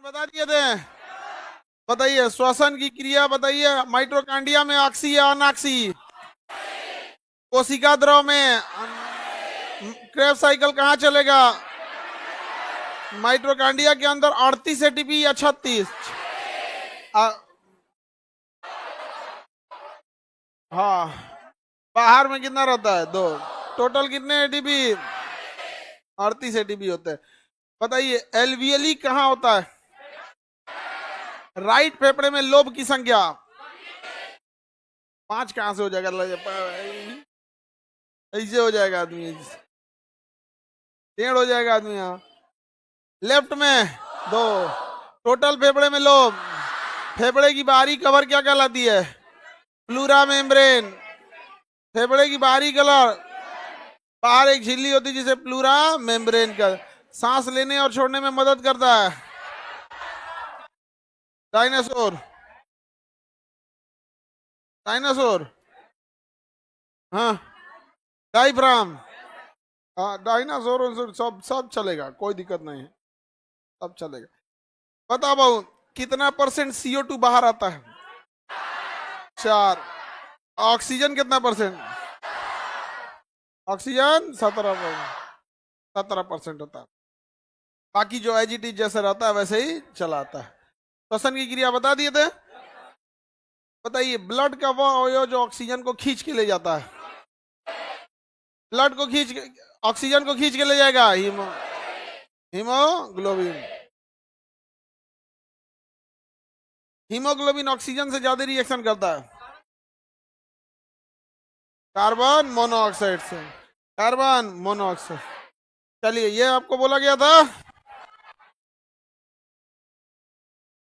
बता दिए थे। बताइए श्वसन की क्रिया बताइए, माइटोकांड्रिया में ऑक्सी या अनऑक्सी? कोशिका द्रव में। क्रेब्स साइकिल कहाँ चलेगा? माइटोकांड्रिया के अंदर 38 एटीपी या 36? हाँ। बाहर में कितना रहता है? 2। टोटल कितने एटीपी? 38 एटीपी होते हैं। बताइए एलवीएलई कहाँ होता है? राइट फेफड़े में लोब की संख्या? 5 कहां से हो जाएगा? ऐसे हो जाएगा आदमी, टेढ़ हो जाएगा आदमी। यहाँ लेफ्ट में 2। टोटल फेफड़े में लोब। फेफड़े की बाहरी कवर क्या कहलाती है? Pleura membrane. फेफड़े की बाहरी कलर, बाहर एक झिल्ली होती है जिसे प्लूरा मेम्ब्रेन का, सांस लेने और छोड़ने में मदद करता है। डायनासोर। डायनासोर। हाँ। डायफ्राम। हाँ डायनासोर सब सब चलेगा, कोई दिक्कत नहीं है, सब चलेगा। बताओ बाबू कितना परसेंट CO2 बाहर आता है? 4। ऑक्सीजन कितना परसेंट? ऑक्सीजन 17% होता है। बाकी जो एज इट इज जैसे रहता है वैसे ही चला आता है। श्वसन की क्रिया बता दिए थे। बताइए ब्लड का वो अवयव जो ऑक्सीजन को खींच के ले जाता है, ब्लड को खींच के, ऑक्सीजन को खींच के ले जाएगा? हीमोग्लोबिन। हीमोग्लोबिन ऑक्सीजन से ज्यादा रिएक्शन करता है कार्बन मोनोऑक्साइड से। Carbon monoxide. चलिए ये आपको बोला गया था,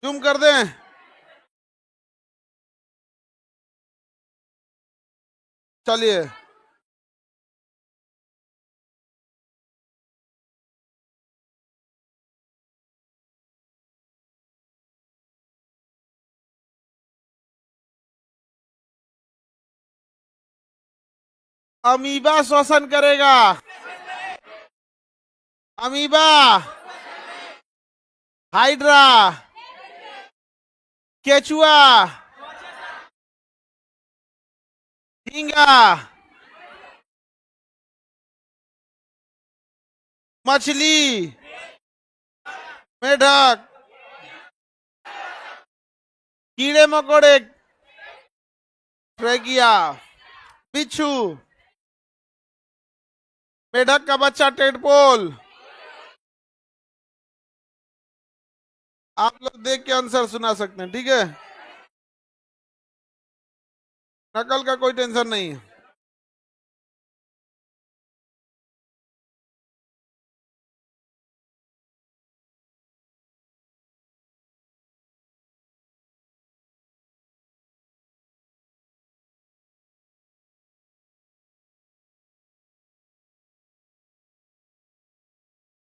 जूम कर दें। चलिए अमीबा श्वसन करेगा। अमीबा, हाइड्रा, केचुआ, झींगा, मछली, मेढक, कीड़े मकोड़े, ट्रेकिया, बिच्छू, मेढक का बच्चा टेडपोल। आप लोग देख के आंसर सुना सकते हैं, ठीक है? नकल का कोई टेंशन नहीं है।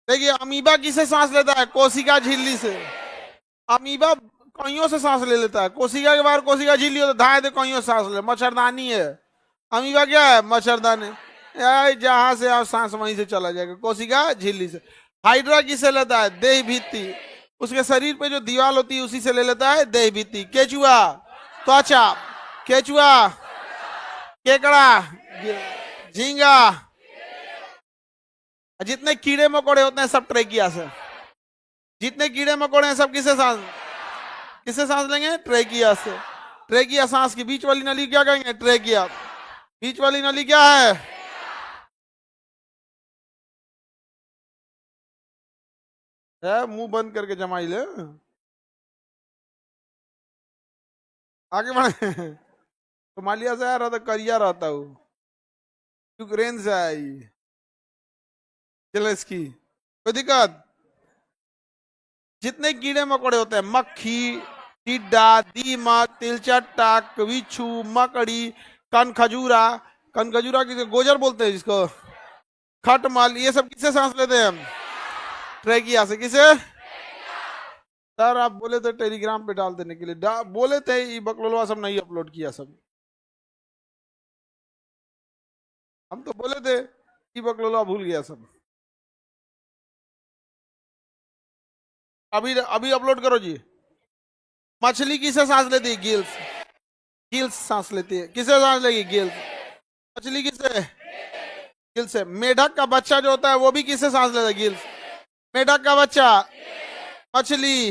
देखिए अमीबा किसे सांस लेता है? कोशिका झिल्ली से। अमीबा कईयों से सांस ले लेता है, कोशिका के बाहर कोशिका झिल्ली हो तो धाए दे कईयों से सांस ले, मच्छरदानी है। अमीबा क्या है? मच्छरदानी। जहां से आप सांस वहीं से चला जाएगा, कोशिका झिल्ली से। हाइड्रा किसे लेता है? देह भित्ति, उसके शरीर पे जो दीवार होती है उसी से ले लेता है देह भित्ति। केचुआ त्वचा, केचुआ केकड़ा, झींगा, जितने कीड़े मकोड़े होते हैं सब ट्रेकिया से। जितने कीड़े मकोड़े हैं सब किससे सांस लेंगे? ट्रेकिया से। ट्रेकिया सांस की बीच वाली नली क्या कहेंगे? ट्रेकिया। बीच वाली नली क्या है? मुंह बंद करके जमाई ले, आगे बढ़े। सोमालिया से आ रहा था, करिया रहता हूँ, यूक्रेन से आई, जेलेंस्की। कोई दिक्कत? जितने कीड़े मकोड़े होते हैं, मक्खी, टिड्डा, दीमक, तिलचट्टा, बिच्छू, मकड़ी, कनखजूरा, कनखजूरा किसे गोजर बोलते हैं जिसको, खटमल, ये सब किससे सांस लेते हैं हम? ट्रेकिया से। किसे? सर आप बोले थे टेलीग्राम पे डाल देने के लिए, बोले थे, ये बकलोलवा सब नहीं अपलोड किया सब। हम तो बोले थे, ये बकलोलवा भूल गया सब। अभी अभी अपलोड करो जी। मछली किसे सांस लेती है? गिल्स। गिल्स सांस लेती है। किसे सांस लेगी? गिल्स। मछली किसे? गिल्स से। मेढक का बच्चा जो होता है वो भी किसे सांस लेता है? गिल्स। मेढक का बच्चा, मछली,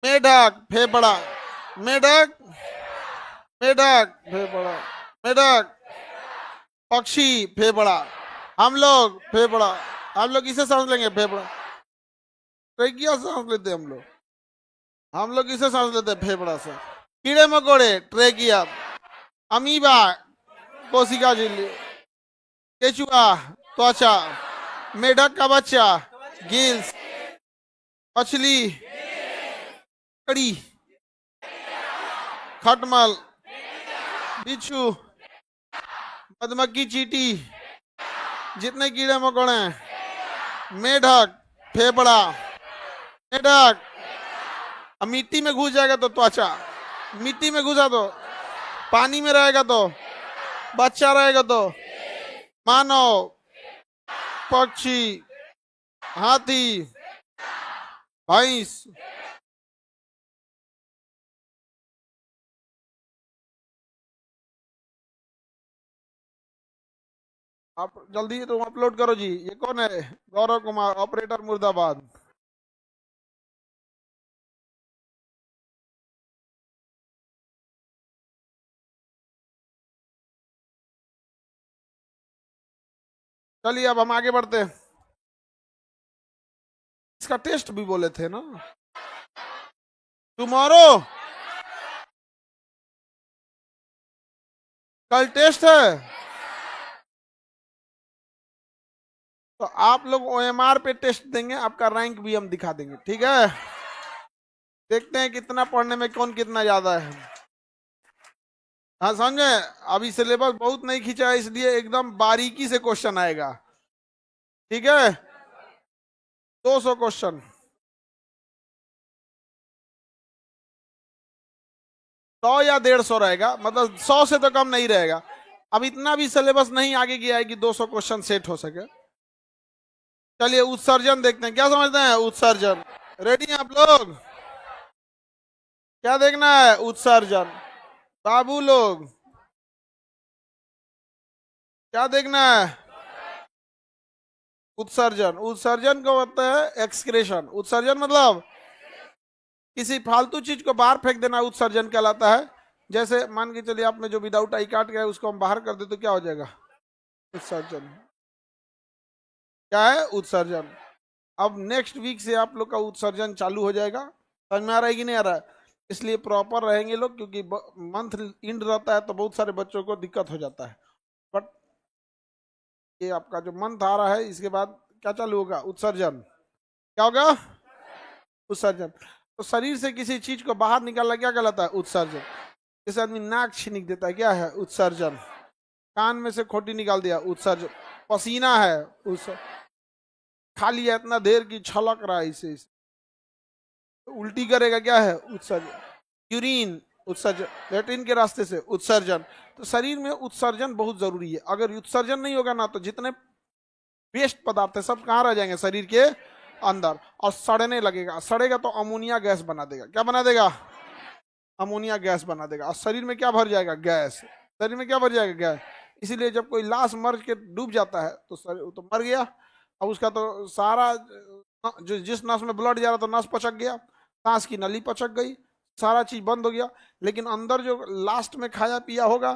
मेढक, फेफड़ा, मेढक, मेढक, फेफड़ा, मेढक, पक्षी, फेफड़ा, हम लोग फेफड़ा। हम लोग किसे सांस लेंगे? फेफड़ा। ट्रेकिया सांस लेते हैं हम लोग किसे सांस लेते हैं? फेफड़ा से। कीड़े मकोड़े, ट्रेकिया। अमीबा, कोशिका झिल्ली। केचुआ, त्वचा। मेढक का बच्चा, गिल्स। मछली, कड़ी, खटमल, बिच्छू, मधुमक्खी, चींटी, जितने कीड़े मकोड़े हैं, मेढक, फेफड़ा, मेढक। अब मिट्टी में घुस जाएगा तो त्वचा, मिट्टी में घुसा तो, पानी में रहेगा तो, बच्चा रहेगा तो, मानव, पक्षी, हाथी, भैंस। आप जल्दी तुम अपलोड करो जी। ये कौन है? गौरव कुमार, ऑपरेटर मुर्दाबाद। चलिए अब हम आगे बढ़ते हैं। इसका टेस्ट भी बोले थे ना टुमारो। कल टेस्ट है तो आप लोग ओएमआर पे टेस्ट देंगे, आपका रैंक भी हम दिखा देंगे, ठीक है? देखते हैं कितना पढ़ने में कौन कितना ज्यादा है। हाँ समझे? अभी सिलेबस बहुत नहीं खींचा है, इसलिए एकदम बारीकी से क्वेश्चन आएगा, ठीक है? 200 क्वेश्चन, 100 या 150 रहेगा, मतलब 100 से तो कम नहीं रहेगा। अब इतना भी सिलेबस नहीं आगे गया है कि 200 क्वेश्चन सेट हो सके। चलिए उत्सर्जन देखते हैं, क्या समझते हैं? उत्सर्जन। रेडी हैं आप लोग? क्या देखना है? उत्सर्जन। बाबू लोग क्या देखना है? उत्सर्जन। उत्सर्जन को होता है एक्सक्रेशन। उत्सर्जन मतलब किसी फालतू चीज को बाहर फेंक देना उत्सर्जन कहलाता है। जैसे मान के चलिए आपने जो विदाउट आई काट गया उसको हम बाहर कर दे तो क्या हो जाएगा? उत्सर्जन। क्या है? उत्सर्जन। अब नेक्स्ट वीक से आप लोग का उत्सर्जन चालू हो जाएगा। समझ में आ रहा है कि नहीं आ रहा है? इसलिए प्रॉपर रहेंगे लोग, क्योंकि मंथ इंड रहता है तो बहुत सारे बच्चों को दिक्कत हो जाता है। बट ये आपका जो मंथ आ रहा है इसके बाद क्या चालू होगा? उत्सर्जन। क्या होगा? उत्सर्जन। तो शरीर से किसी चीज को बाहर निकालना क्या कहलाता है? उत्सर्जन। जैसे आदमी नाक छीनिक देता है, क्या है? उत्सर्जन। कान में से खोटी निकाल दिया, उत्सर्जन। पसीना है, खा लिया इतना देर की छलक रहा है इसे, तो उल्टी करेगा, क्या है? उत्सर्जन। यूरिन, उत्सर्जन। लेट्रिन के रास्ते से उत्सर्जन। तो शरीर में उत्सर्जन बहुत जरूरी है। अगर उत्सर्जन नहीं होगा ना तो जितने वेस्ट पदार्थ है सब कहाँ रह जाएंगे? शरीर के अंदर, और सड़ने लगेगा। सड़ेगा तो अमोनिया गैस बना देगा। क्या बना देगा? अमोनिया गैस बना देगा। और शरीर में क्या भर जाएगा? गैस। शरीर में क्या भर जाएगा? गैस। इसीलिए जब कोई लाश मर के डूब जाता है तो तो मर गया। अब उसका तो सारा जो जिस नस में ब्लड जा रहा था नस पचक गया, सांस की नली पचक गई, सारा चीज बंद हो गया। लेकिन अंदर जो लास्ट में खाया पिया होगा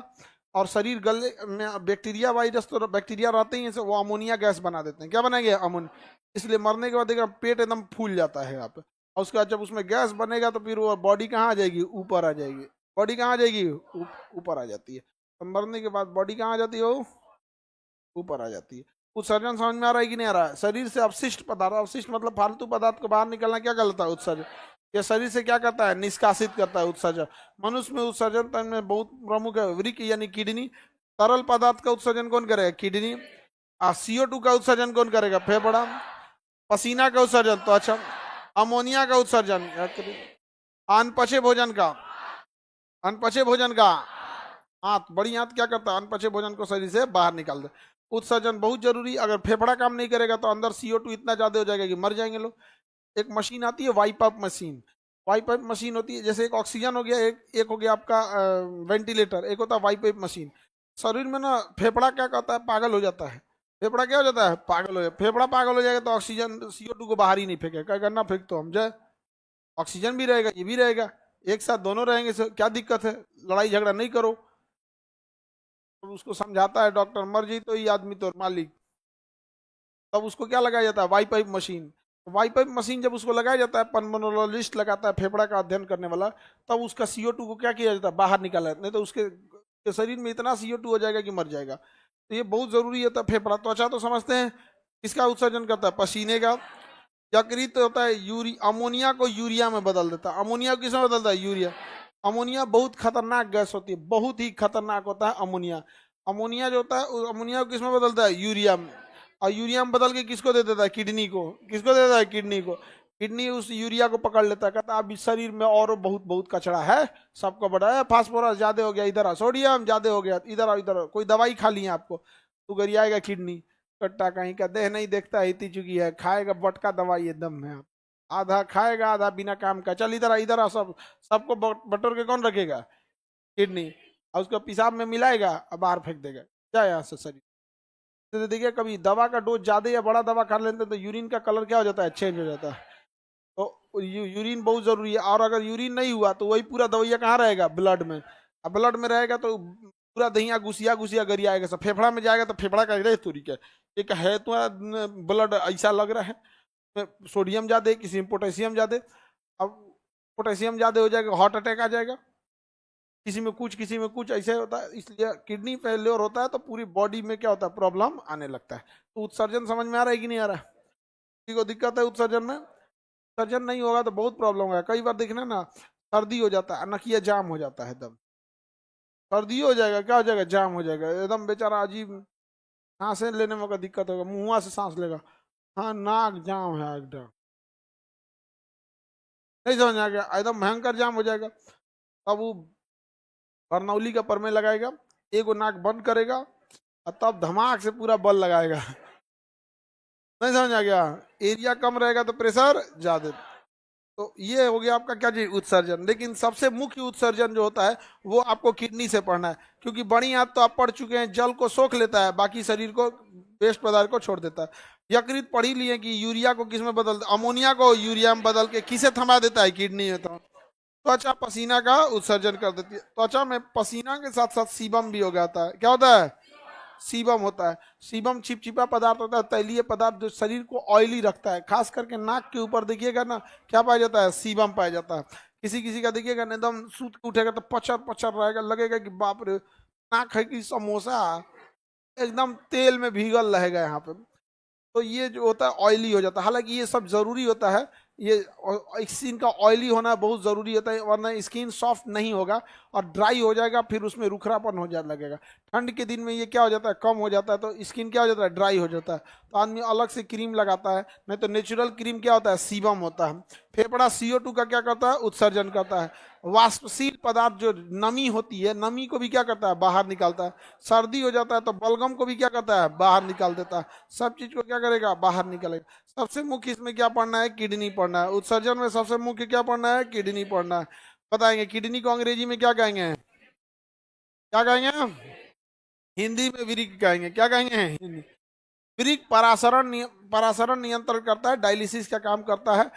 और शरीर गले में बैक्टीरिया वायरस तो बैक्टीरिया रहते ही, वो अमोनिया गैस बना देते हैं। क्या बनाएंगे? अमोनिया। इसलिए मरने के बाद देखा पेट एकदम फूल जाता है यहाँ पे। और उसके बाद जब उसमें गैस बनेगा तो फिर वो बॉडी कहाँ आ जाएगी? ऊपर आ जाएगी। बॉडी कहाँ आ जाएगी? ऊपर आ जाती है। तो मरने के बाद बॉडी कहाँ आ जाती है? वो ऊपर आ जाती है। उत्सर्जन समझ में आ रहा है कि नहीं आ रहा है? शरीर से अपशिष्ट पदार्थ, अपशिष्ट मतलब फालतू पदार्थ को बाहर निकलना क्या कहलाता है? उत्सर्जन। ये शरीर से क्या करता है? निष्कासित करता है उत्सर्जन। मनुष्य में उत्सर्जन में बहुत प्रमुख है वृक्क यानी किडनी। तरल पदार्थ का उत्सर्जन कौन करेगा? किडनी। CO2 का उत्सर्जन कौन करेगा? फेफड़ा। पसीना का उत्सर्जन तो अच्छा। अमोनिया का उत्सर्जन अनपचे भोजन का, अनपचे भोजन का आंत, बड़ी आंत क्या करता है? अनपचे भोजन को शरीर से बाहर निकाल दे। उत्सर्जन बहुत जरूरी। अगर फेफड़ा काम नहीं करेगा तो अंदर CO2 इतना ज्यादा हो जाएगा कि मर जाएंगे लोग। एक मशीन आती है wipe up machine. Wipe up machine होती है, जैसे एक ऑक्सीजन हो गया, एक हो गया आपका वेंटिलेटर, एक होता है वाइप अप मशीन। शरीर में ना फेफड़ा क्या कहता है, पागल हो जाता है। फेफड़ा क्या हो जाता है, पागल हो जाए। फेफड़ा पागल हो जाएगा तो ऑक्सीजन CO2 को बाहर ही नहीं फेंकेगा, क्या करना, फेंक तो हम जाए। ऑक्सीजन भी रहेगा, ये भी रहेगा, एक साथ दोनों रहेंगे, क्या दिक्कत है, लड़ाई झगड़ा नहीं करो। तो उसको समझाता है डॉक्टर, मर जी तो ये आदमी तो मालिक। तब उसको क्या लगाया जाता है, Y pipe machine. Y pipe machine जब उसको लगाया जाता है, पल्मोनोलॉजिस्ट लगाता है, फेफड़ा का अध्ययन करने वाला, तब उसका CO2 को क्या किया जाता है, बाहर निकाला जाता है, नहीं तो उसके शरीर में इतना CO2 हो जाएगा कि मर जाएगा। तो ये बहुत जरूरी होता है फेफड़ा। त्वचा तो समझते हैं किसका उत्सर्जन करता है, पसीने का। यकृत होता है अमोनिया को यूरिया में बदल देता है। अमोनिया किसमें बदलता है, यूरिया। अमोनिया बहुत खतरनाक गैस होती है, बहुत ही खतरनाक होता है अमोनिया। अमोनिया जो होता है, उस अमोनिया को किसमें बदलता है, यूरिया में। और यूरिया में बदल के किसको दे देता है, किडनी को। किसको दे देता है, किडनी को। किडनी उस यूरिया को पकड़ लेता है, कहता है अब इस शरीर में और बहुत बहुत कचरा है, सबको बड़ा है, फास्फोरस ज्यादा हो गया इधर, सोडियम ज्यादा हो गया इधर, इधर कोई दवाई खा ली है आपको, तो गरियाएगा किडनी। कट्टा कहीं का देह नहीं देखता है, इतनी चुकी है, खाएगा बटका दवाई एकदम में, आधा खाएगा आधा बिना काम का, चल इधर इधर आ, सब सबको बटोर के कौन रखेगा, किडनी। और उसको पेशाब में मिलाएगा और बाहर फेंक देगा, क्या यहाँ से शरीर। तो देखिए कभी दवा का डोज ज्यादा या बड़ा दवा खा लेते हैं तो यूरिन का कलर क्या हो जाता है, चेंज हो जाता है। तो यूरिन बहुत जरूरी है। और अगर यूरिन नहीं हुआ तो वही पूरा दवाइया कहाँ रहेगा, ब्लड में। अब ब्लड में रहेगा तो पूरा दहिया घुसिया घुसिया गरियाएगा, सब फेफड़ा में जाएगा तो फेफड़ा का रहे तोरी का एक है, तुम्हारा ब्लड ऐसा लग रहा है, सोडियम ज्यादा, किसी में पोटेशियम ज्यादा। अब पोटेशियम ज्यादा हो जाएगा, हार्ट अटैक आ जाएगा, किसी में कुछ किसी में कुछ, ऐसे होता है। इसलिए किडनी फेल्योर होता है तो पूरी बॉडी में क्या होता है, प्रॉब्लम आने लगता है। तो उत्सर्जन समझ में आ रहा है कि नहीं आ रहा है, किसी को दिक्कत है उत्सर्जन में। उत्सर्जन नहीं होगा तो बहुत प्रॉब्लम है। कई बार देखना ना, सर्दी हो जाता है, नकिया जाम हो जाता है एकदम, सर्दी हो जाएगा, क्या हो जाएगा, जाम हो जाएगा एकदम, बेचारा अजीब, सांसें लेने में का दिक्कत होगा, मुंह से सांस लेगा, हाँ नाक जाम है एकदम, नहीं समझ आ गया, एकदम भयंकर जाम हो जाएगा। अब वो बरनौली का परमे लगाएगा, एगो नाक बंद करेगा और तब धमाक से पूरा बल लगाएगा। नहीं समझ आ गया, एरिया कम रहेगा तो प्रेशर ज्यादा। तो ये हो गया आपका क्या जी, उत्सर्जन। लेकिन सबसे मुख्य उत्सर्जन जो होता है वो आपको किडनी से पढ़ना है, क्योंकि बड़ी आंत तो आप पढ़ चुके हैं, जल को सोख लेता है, बाकी शरीर को वेस्ट पदार्थ को छोड़ देता है। यकृत पढ़ ही लिए कि यूरिया को किस में बदल, अमोनिया को यूरिया में बदल के किसे थमा देता है, किडनी में। तो त्वचा पसीना का उत्सर्जन कर देती है। त्वचा में पसीना के साथ साथ सीबम भी हो जाता है, क्या होता है, सीबम होता है। सीबम चिपचिपा पदार्थ होता है, तैलीय पदार्थ जो शरीर को ऑयली रखता है। खास करके नाक के ऊपर देखिएगा ना, क्या पाया जाता है, सीबम पाया जाता है। किसी किसी का देखिएगा ना, एकदम सूत के उठेगा तो पचर पचर रहेगा, लगेगा कि बाप रे नाक है कि समोसा, एकदम तेल में भीगल रहेगा यहाँ पे। तो ये जो होता है ऑयली हो जाता है। हालांकि ये सब जरूरी होता है, ये स्किन का ऑयली होना बहुत जरूरी होता है, वरना स्किन सॉफ्ट नहीं होगा और ड्राई हो जाएगा, फिर उसमें रुखरापन हो जाने लगेगा। ठंड के दिन में ये क्या हो जाता है, कम हो जाता है, तो स्किन क्या हो जाता है, ड्राई हो जाता है। तो आदमी अलग से क्रीम लगाता है, नहीं तो नेचुरल क्रीम क्या होता है, सीबम होता है। फेफड़ा CO2 का क्या करता है, उत्सर्जन करता है। वाष्पशील पदार्थ जो नमी होती है, नमी को भी क्या करता है, बाहर निकालता है। सर्दी हो जाता है तो बलगम को भी क्या करता है, बाहर निकाल देता है। सब चीज को क्या करेगा, बाहर निकालेगा। सबसे मुख्य इसमें क्या पढ़ना है, किडनी पढ़ना है। उत्सर्जन में सबसे मुख्य क्या पढ़ना है, किडनी पढ़ना है। बताएंगे किडनी को अंग्रेजी में क्या कहेंगे, क्या कहेंगे, हिंदी में विरिक कहेंगे, क्या कहेंगे, हिंदी। विरिक परासरण नियंत्रण करता है, डायलिसिस का काम करता है।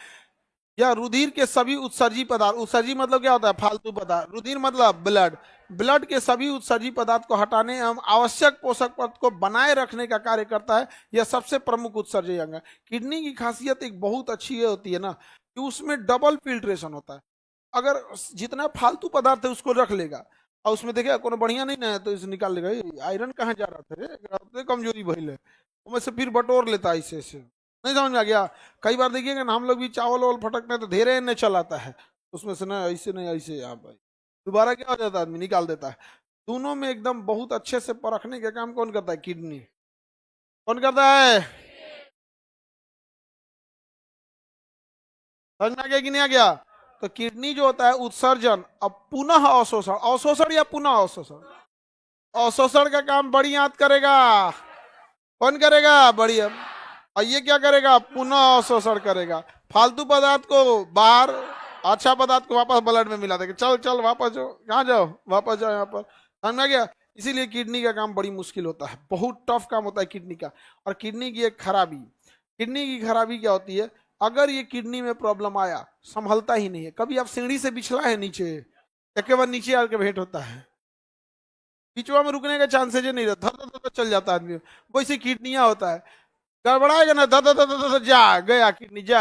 यह रुधिर के सभी उत्सर्जी पदार्थ, उत्सर्जी मतलब क्या होता है, फालतू पदार्थ, रुधिर मतलब ब्लड, ब्लड के सभी उत्सर्जी पदार्थ को हटाने एवं आवश्यक पोषक पदार्थ को बनाए रखने का कार्य करता है। यह सबसे प्रमुख उत्सर्जी अंग है। किडनी की खासियत एक बहुत अच्छी होती है ना, कि उसमें डबल फिल्ट्रेशन होता है। अगर जितना फालतू पदार्थ है उसको रख लेगा, और उसमें देखेगा कोनो बढ़िया नहीं ना है तो इसे निकाल लेगा, "ये आयरन कहाँ जा रहा था रे, कमजोरी भइल है", उसमें से फिर बटोर लेता है ऐसे ऐसे। नहीं समझ में आ गया। कई बार देखिएगा ना, हम लोग भी चावल वावल फटकते हैं तो धेरे ने चलाता है, उसमें से ना ऐसे नहीं ऐसे, यहाँ भाई दोबारा क्या हो जाता है, आदमी निकाल देता है। दोनों में एकदम बहुत अच्छे से परखने का काम कौन करता है, किडनी। कौन करता है, समझ में आ गया कि नहीं आ गया। तो किडनी जो होता है उत्सर्जन, अब पुनः अवशोषण, अवशोषण या पुनः अवशोषण, अवशोषण का काम बड़ी आंत करेगा। कौन करेगा, बड़ी। और ये क्या करेगा, पुनः अवशोषण करेगा। फालतू पदार्थ को बाहर, अच्छा पदार्थ को वापस ब्लड में मिला देंगे। चल चल वापस जाओ, कहाँ जाओ, वापस जाओ यहाँ पर। समझ में आ गया? इसीलिए किडनी का काम बड़ी मुश्किल होता है, बहुत टफ काम होता है किडनी का। और किडनी की एक खराबी, किडनी की खराबी क्या होती है, अगर ये किडनी में प्रॉब्लम आया, संभलता ही नहीं है। कभी आप सीढ़ी से बिछला है नीचे, एक बार नीचे आके भेंट होता है, बीचवा में रुकने का चांसेज ही नहीं रहता, धर धर धर चल जाता आदमी। वैसे किडनियां होता है, गड़बड़ाएगा ना, धर धर धर धर धर, जा गया किडनी, जा।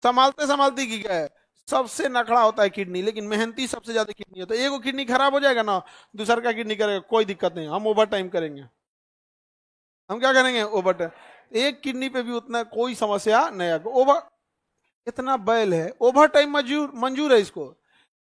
संभालते संभालते की गए। सबसे नखड़ा होता है किडनी, लेकिन मेहनती सबसे ज्यादा किडनी होता है। एगो किडनी खराब हो जाएगा ना, दूसरा का किडनी करेगा, कोई दिक्कत नहीं, हम ओवर टाइम करेंगे। हम क्या करेंगे? Over time. एक किडनी पे भी उतना कोई समस्या नहीं आएगा। ओवर इतना बैल है, ओवर टाइम मंजूर मंजूर है इसको,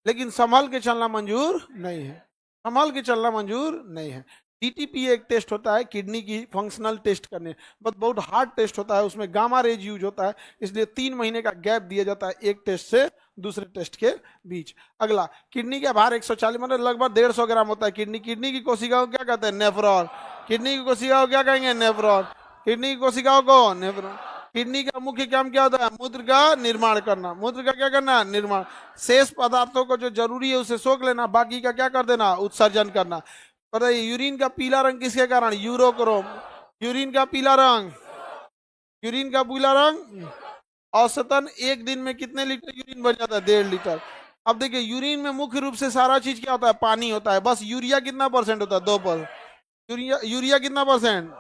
लेकिन संभाल के चलना मंजूर नहीं है। संभाल के चलना मंजूर नहीं है। डीटीपी एक टेस्ट होता है किडनी की फंक्शनल टेस्ट करने, बट बहुत हार्ड टेस्ट होता है, उसमें गामा रेज यूज होता है, इसलिए 3 महीने का गैप दिया जाता है एक टेस्ट से दूसरे टेस्ट के बीच। अगला, किडनी का भार 140 मतलब लगभग 150 ग्राम होता है। किडनी किडनी की कोशिकाओं को क्या कहते हैं? नेफ्रॉन। किडनी की कोशिकाओं क्या कहेंगे? नेफ्रॉन। किडनी की कोशिकाओं को नेफ्रॉन। किडनी का मुख्य काम क्या होता है? मूत्र का निर्माण करना। मूत्र का क्या करना? निर्माण। शेष पदार्थों को जो जरूरी है उसे सोख लेना, बाकी का क्या कर देना? उत्सर्जन करना। पता है यूरिन का पीला रंग किसके कारण? यूरोक्रोम। यूरिन का पीला रंग, यूरिन का पीला रंग औसतन एक दिन में कितने लीटर यूरिन बन जाता है? 1.5 लीटर। अब देखिए यूरिन में मुख्य रूप से सारा चीज क्या होता है? पानी होता है। बस यूरिया कितना परसेंट होता है? 2%। यूरिया यूरिया कितना परसेंट?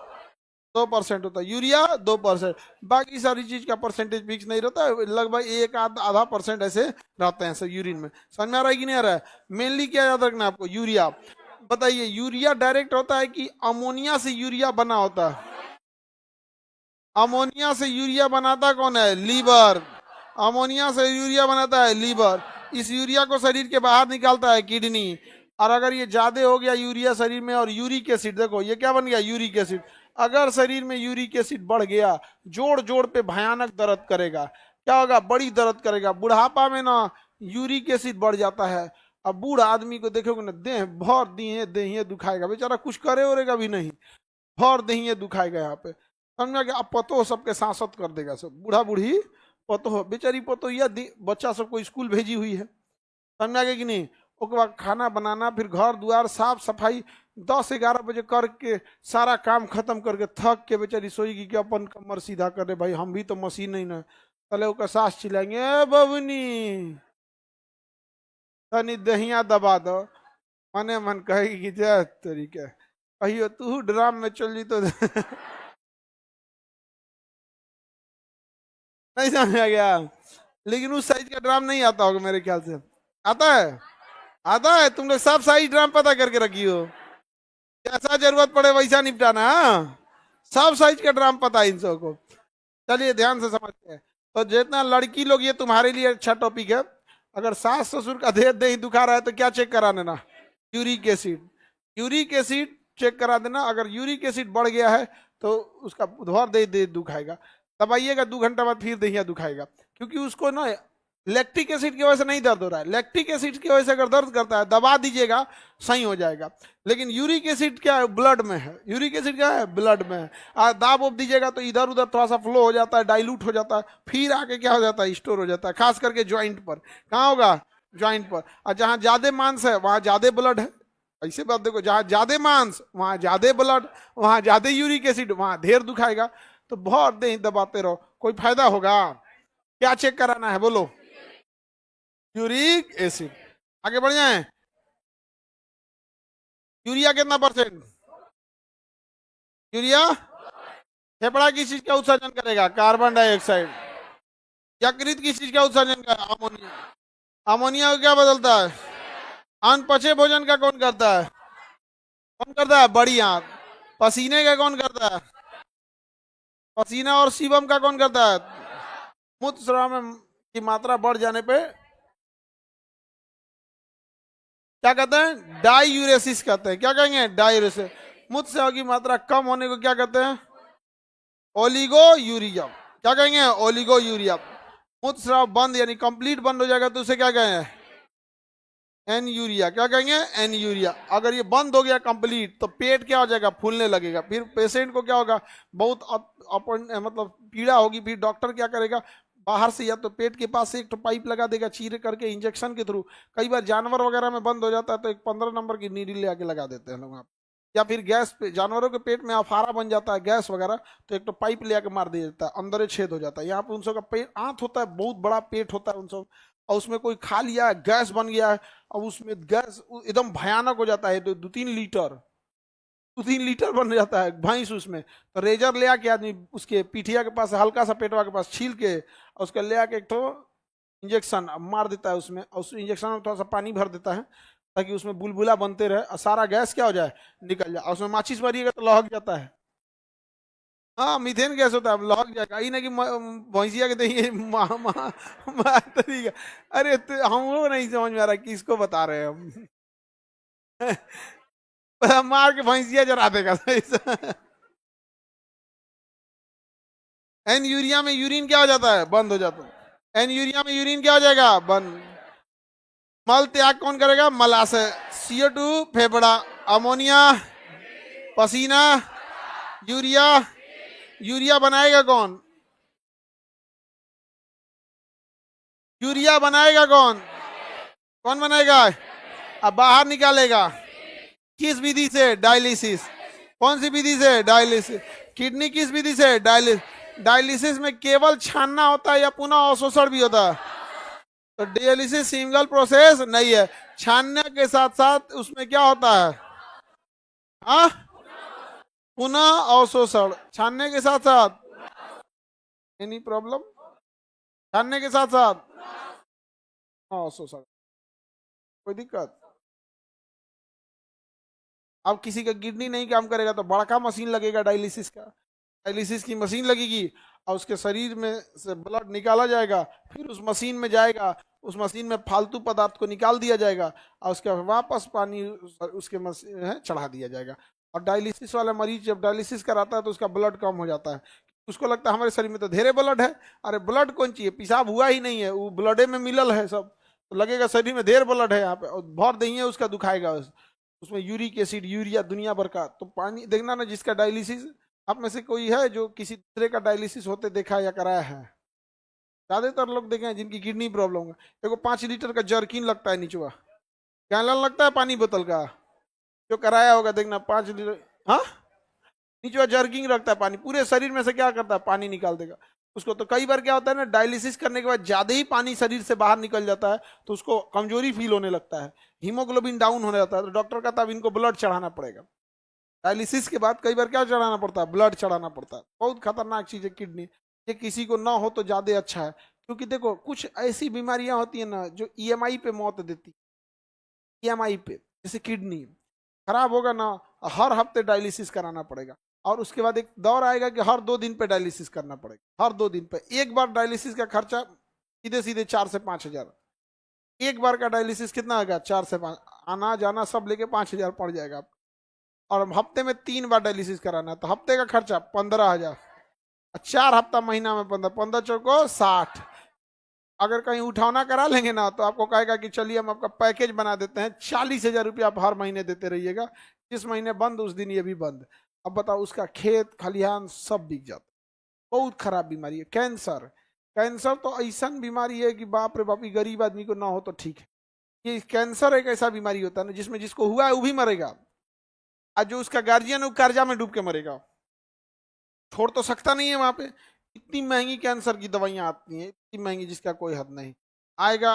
2% होता है यूरिया, 2%। बाकी सारी चीज का परसेंटेज फिक्स नहीं रहता है, लगभग एक आधा परसेंट ऐसे रहते हैं सब यूरिन में। समझ में आ रहा है कि नहीं आ रहा है? मेनली क्या याद रखना है आपको? यूरिया। बताइए यूरिया डायरेक्ट होता है कि अमोनिया से यूरिया बना होता है? अमोनिया से यूरिया बनाता कौन है? लीवर। अमोनिया से यूरिया बनाता है लीवर। इस यूरिया को शरीर के बाहर निकालता है किडनी। और अगर ये ज्यादा हो गया यूरिया शरीर में, और यूरिक एसिड, देखो ये क्या बन गया? Uric acid. अगर शरीर में यूरिक एसिड बढ़ गया, जोड़ जोड़ पे भयानक दर्द करेगा। क्या होगा? बड़ी दर्द करेगा। बुढ़ापा में ना यूरिक एसिड बढ़ जाता है। अब बूढ़ा आदमी को देखोगे ना, देह भर दिए देहिए दुखाएगा, बेचारा कुछ करे ओरेगा भी नहीं, भर देहिए दुखाएगा यहाँ पे। समझ गया? अब पतो सबके सांसत कर देगा सब, बूढ़ा बूढ़ी पतो, बेचारी पतो या बच्चा सबको स्कूल भेजी हुई है। समझ गया कि नहीं? उसके बाद खाना बनाना, फिर घर द्वार साफ सफाई 10-11 बजे करके सारा काम खत्म करके थक के बेचारी सोएगी कि अपन कमर सीधा कर दे, भाई हम भी तो मशीन नहीं ना। चले उसका सास चिल्लाएंगे, ए बबनी तनी दहिया दबा दो। मने मन कहेगी कि जय तरीके, कहियो तू ड्राम में चल जी तो नहीं समझ आ गया। लेकिन उस साइज का ड्राम नहीं आता होगा मेरे ख्याल से। आता है? आता है? तुम लोग सब साइज ड्राम पता करके रखी हो, जैसा जरूरत पड़े वैसा निपटाना। हाँ, सब साइज का ड्राम पता है इन सबको। चलिए ध्यान से समझते हैं। तो जितना लड़की लोग, ये तुम्हारे लिए अच्छा टॉपिक है। अगर सास ससुर का देह दही दुखा रहा है तो क्या चेक करा देना? Uric acid. Uric acid check करा देना। अगर यूरिक एसिड बढ़ गया है तो उसका बुधवार दही दुखाएगा। दबाइएगा 2 घंटा बाद फिर दहिया दुखाएगा, क्योंकि उसको ना लैक्टिक एसिड की वजह से नहीं दर्द हो रहा है। लैक्टिक एसिड की वजह से अगर दर्द करता है, दबा दीजिएगा, सही हो जाएगा। लेकिन यूरिक एसिड क्या है? ब्लड में है। यूरिक एसिड क्या है? ब्लड में है। दाब उब दीजिएगा तो इधर उधर थोड़ा सा फ्लो हो जाता है, डाइल्यूट हो जाता है, फिर आके क्या हो जाता है? स्टोर हो जाता है, खास करके ज्वाइंट पर। कहाँ होगा? ज्वाइंट पर। और जहाँ ज्यादा मांस है वहां ज्यादा ब्लड है। ऐसे बात देखो, जहाँ ज्यादा मांस वहां ज्यादा ब्लड, वहां ज्यादा यूरिक एसिड, वहां ढेर दुखाएगा। तो बहुत देर दबाते रहो, कोई फायदा होगा? क्या चेक कराना है बोलो? Uric acid. आगे बढ़ जाए। यूरिया कितना परसेंट? यूरिया फेफड़ा किस चीज का उत्सर्जन करेगा? Carbon dioxide. यकृत किस चीज का उत्सर्जन करेगा? अमोनिया। अमोनिया को क्या बदलता है? अनपचे भोजन का कौन करता है? कौन करता है? बड़ी आंत। पसीने का कौन करता है? पसीना और सीबम का कौन करता है? मूत्र स्राव में की मात्रा बढ़ जाने पे क्या कहते हैं? डायूरेसिस कहते हैं। क्या कहेंगे? डायूरेसिस। मूत्र स्राव की मात्रा कम होने को क्या कहते हैं? Oligo urea. क्या कहेंगे? Oligo urea. मूत्र स्राव बंद यानी कंप्लीट बंद हो जाएगा तो उसे क्या कहेंगे? N urea. क्या कहेंगे? N urea. अगर ये बंद हो गया कंप्लीट तो पेट क्या हो जाएगा? फूलने लगेगा। फिर पेशेंट को क्या होगा? बहुत मतलब पीड़ा होगी। फिर डॉक्टर क्या करेगा? बाहर से या तो पेट के पास से एक तो पाइप लगा देगा चीरे करके इंजेक्शन के थ्रू। कई बार जानवर वगैरह में बंद हो जाता है तो एक 15 नंबर की नीडल ले आके लगा देते हैं लोग वहाँ पे। या फिर गैस पे जानवरों के पेट में अफारा बन जाता है गैस वगैरह, तो एक तो पाइप ले आके मार दिया जाता है, अंदर ही छेद हो जाता है। यहाँ पे उन सब का पेट आंत होता है, बहुत बड़ा पेट होता है उन सब, और उसमें कोई खा लिया है, गैस बन गया है, और उसमें गैस एकदम भयानक हो जाता है, 2-3 लीटर बन जाता है भैंस उसमें। तो रेजर ले आके आदमी उसके पीठिया के पास हल्का सा पेटवा के पास छील के और उसका ले आके एक तो इंजेक्शन मार देता है उसमें, और उस इंजेक्शन में थोड़ा सा पानी भर देता है ताकि उसमें बुलबुला बनते रहे और सारा गैस क्या हो जाए, निकल जाए। और उसमें माचिस मारिएगा तो लहक जाता है। हाँ, मीथेन गैस होता है, लहक जाएगा। ही ना कि भैंसिया के देखिए तरीका। अरे तो हम लोग नहीं समझ में आ रहा किसको बता रहे हैं हम। मार के भैंसिया जरा देगा। एन यूरिया में यूरिन क्या हो जाता है, बंद हो जाता है। एन यूरिया में यूरिन क्या हो जाएगा, बंद। मल त्याग कौन करेगा, मलाशय, CO2 फेफड़ा, अमोनिया पसीना, यूरिया, यूरिया बनाएगा कौन, यूरिया बनाएगा कौन, कौन बनाएगा, अब बाहर निकालेगा किस विधि से, डायलिसिस। कौन सी विधि से, डायलिसिस। किडनी किस विधि से, डायलिसिस। डायलिसिस में केवल छानना होता है या पुनः अवशोषण भी होता है, तो डायलिसिस सिंगल प्रोसेस नहीं है। छानने के साथ साथ उसमें क्या होता है, हाँ, पुनः अवशोषण। छानने के साथ साथ एनी प्रॉब्लम, छानने के साथ साथ अवशोषण, कोई दिक्कत। अब किसी का किडनी नहीं काम करेगा तो बड़का मशीन लगेगा डायलिसिस का, डायलिसिस की मशीन लगेगी और उसके शरीर में से ब्लड निकाला जाएगा, फिर उस मशीन में जाएगा, उस मशीन में फालतू पदार्थ को निकाल दिया जाएगा और उसके वापस पानी उसके मशीन है चढ़ा दिया जाएगा। और डायलिसिस वाला मरीज जब डायलिसिस कराता है तो उसका ब्लड कम हो जाता है, उसको लगता है हमारे शरीर में तो ढेरे ब्लड है। अरे ब्लड कौन चाहिए, पेशाब हुआ ही नहीं है, वो ब्लडे में मिलल है सब, तो लगेगा शरीर में ढेर ब्लड है यहाँ पे, और भर देंगे उसका दुखाएगा उसमें यूरिक एसिड, यूरिया, दुनिया भर का। तो पानी देखना ना, जिसका डायलिसिस, आप में से कोई है जो किसी दूसरे का डायलिसिस होते देखा या कराया है? ज्यादातर लोग देखे हैं जिनकी किडनी प्रॉब्लम है। देखो 5 लीटर का जर्किन लगता है नीचवा, गैलन लगता है पानी बोतल का, जो कराया होगा देखना 5 लीटर। हाँ, नीचवा जर्किंग रखता है, पानी पूरे शरीर में से क्या करता है, पानी निकाल देगा उसको। तो कई बार क्या होता है ना, डायलिसिस करने के बाद ज्यादा ही पानी शरीर से बाहर निकल जाता है तो उसको कमजोरी फील होने लगता है, हीमोग्लोबिन डाउन होने लगता है, तो डॉक्टर कहता है अब इनको ब्लड चढ़ाना पड़ेगा। डायलिसिस के बाद कई बार क्या चढ़ाना पड़ता है, ब्लड चढ़ाना पड़ता है। बहुत खतरनाक चीज है किडनी, ये किसी को ना हो तो ज्यादा अच्छा है, क्योंकि देखो कुछ ऐसी बीमारियां होती है ना जो EMI पे मौत देती, EMI पे। जैसे किडनी खराब होगा ना, हर हफ्ते डायलिसिस कराना पड़ेगा, और उसके बाद एक दौर आएगा कि हर 2 दिन पे डायलिसिस करना पड़ेगा। हर 2 दिन पे एक बार डायलिसिस का खर्चा सीधे सीधे 4 से 5 हजार। एक बार का डायलिसिस कितना आएगा, 4 से 5, आना जाना सब लेके 5 हजार पड़ जाएगा। और हफ्ते में 3 बार डायलिसिस कराना है तो हफ्ते का खर्चा 15 हजार। 4 हफ्ता महीना में 15, 15 चौको 60। अगर कहीं उठौना करा लेंगे ना तो आपको कहेगा कि चलिए हम आपका पैकेज बना देते हैं, 40 हजार रुपया आप हर महीने देते रहिएगा, जिस महीने बंद उस दिन ये भी बंद। अब बताओ, उसका खेत खलिहान सब बिक जाता। बहुत खराब बीमारी है कैंसर। कैंसर तो ऐसा बीमारी है कि बाप रे बाप, गरीब आदमी को ना हो तो ठीक है। ये कैंसर एक ऐसा बीमारी होता है ना जिसमें जिसको हुआ है वो भी मरेगा, और जो उसका गार्जियन है वो कर्जा में डूब के मरेगा, छोड़ तो सकता नहीं है वहां पे। इतनी महंगी कैंसर की दवाइयां आती हैं, इतनी महंगी जिसका कोई हद नहीं। आएगा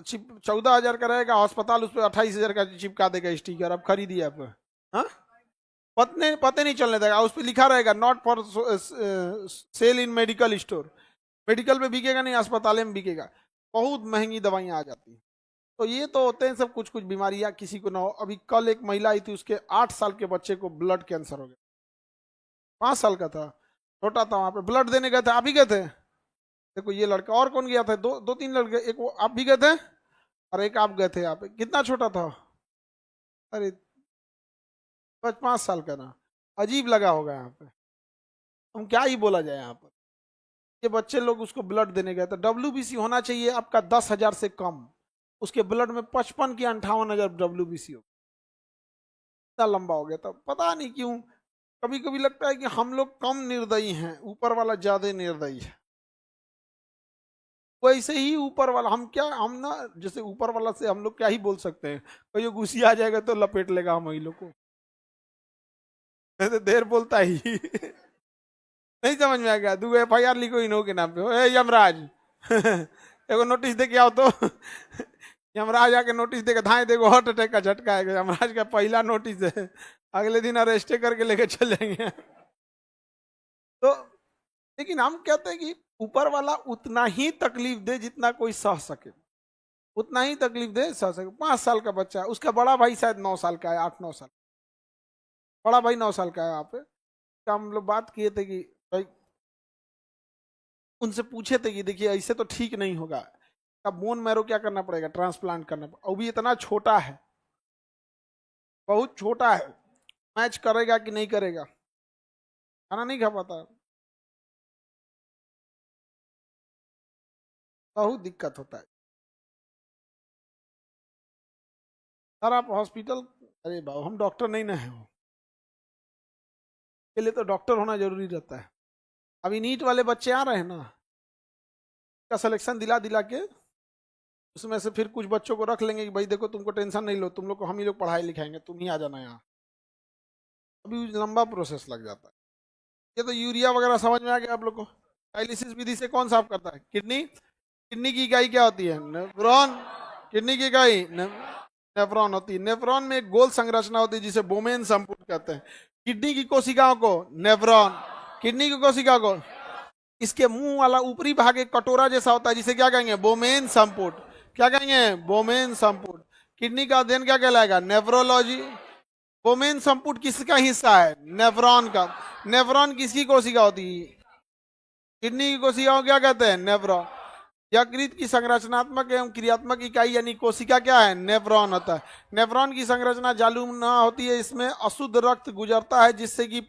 14 हजार का रहेगा, अस्पताल उस पर 28 हजार का चिपका देगा स्टिकर, अब खरीदिए आप। हाँ, पते नहीं चलने देगा, उस पर लिखा रहेगा not for sale in medical store. Medical में बिकेगा नहीं, अस्पताल में बिकेगा। बहुत महंगी दवाइयां आ जाती हैं। तो ये तो होते हैं सब कुछ कुछ बीमारियां, किसी को ना हो। अभी कल एक महिला आई थी, उसके 8 साल के बच्चे को ब्लड कैंसर हो गया, 5 साल का था, छोटा था। वहां पे ब्लड देने गए थे, आप ही गए थे। देखो ये लड़का, और कौन गया था, दो तीन लड़के, एक वो आप भी गए थे और एक आप गए थे। यहाँ पे कितना छोटा था, अरे 5 साल का ना। अजीब लगा होगा यहाँ पे, हम क्या ही बोला जाए यहाँ पर। ये बच्चे लोग उसको ब्लड देने गए थे। WBC होना चाहिए आपका 10 हजार से कम, उसके ब्लड में 55 की 58 हजार WBC हो। इतना लंबा हो गया था, पता नहीं क्यों। कभी कभी लगता है कि हम लोग कम निर्दयी हैं, ऊपर वाला ज्यादा निर्दयी है। वैसे ही ऊपर वाला हम ना, जैसे ऊपर वाला से हम लोग क्या ही बोल सकते हैं, कोई गुस्सी आ जाएगा तो लपेट लेगा हम ही लोग को, ऐसे देर बोलता ही नहीं समझ में आ गया। दू FIR लिखो इनो के नाम पे, ए यमराज एगो नोटिस दे के आओ तो यमराज आके नोटिस देके धाए देखो हार्ट अटैक का झटका है, यमराज का पहला नोटिस है, अगले दिन अरेस्ट करके लेके चल जाएंगे। तो लेकिन हम कहते हैं कि ऊपर वाला उतना ही तकलीफ दे जितना कोई सह सके, उतना ही तकलीफ दे सह सके। 5 साल का बच्चा है, उसका बड़ा भाई शायद 9 साल का है, 8-9 साल, बड़ा भाई 9 साल का है। यहाँ पे हम लोग बात किए थे कि भाई, उनसे पूछे थे कि देखिए ऐसे तो ठीक नहीं होगा, अब बोन मैरो क्या करना पड़ेगा, ट्रांसप्लांट करना पड़ेगा। और भी इतना छोटा है, बहुत छोटा है, मैच करेगा कि नहीं करेगा, खाना नहीं खा पाता, बहुत दिक्कत होता है। सर आप हॉस्पिटल, अरे बाबू हम डॉक्टर नहीं ना है, हो के लिए तो डॉक्टर होना जरूरी रहता है। अभी नीट वाले बच्चे आ रहे हैं ना, का सिलेक्शन दिला दिला के उसमें से फिर कुछ बच्चों को रख लेंगे कि भाई देखो तुमको टेंशन नहीं लो, तुम लोग को हम ही लोग पढ़ाई लिखाएंगे, तुम ही आ जाना यहाँ। अभी लंबा प्रोसेस लग जाता है। ये तो यूरिया वगैरह समझ में आ गया आप लोग को। डायलिसिस विधि से कौन साफ करता है, किडनी। किडनी की इकाई क्या होती है, नेफ्रॉन। किडनी की इकाई नेफ्रॉन होती है। नेफ्रॉन में एक गोल संरचना होती है जिसे बोमेन संपुट कहते हैं। किडनी की कोशिकाओं को नेफ्रॉन, किडनी की कोशिका को, इसके मुंह वाला ऊपरी भाग एक कटोरा जैसा होता है जिसे क्या कहेंगे, बोमेन संपुट। क्या कहेंगे, बोमेन संपुट। किडनी का अध्ययन क्या कहलाएगा, नेफ्रोलॉजी। बोमेन संपुट किसका हिस्सा है, नेफ्रॉन का। नेफ्रॉन किसकी कोशिका होती है, किडनी की कोशिका को क्या कहते हैं, नेफ्रॉन। यकृत की संरचनात्मक एवं क्रियात्मक इकाई यानी कोशिका क्या है, नेफ्रॉन होता है। नेफ्रॉन की संरचना जालूना होती है, इसमें अशुद्ध रक्त गुजरता है जिससे कि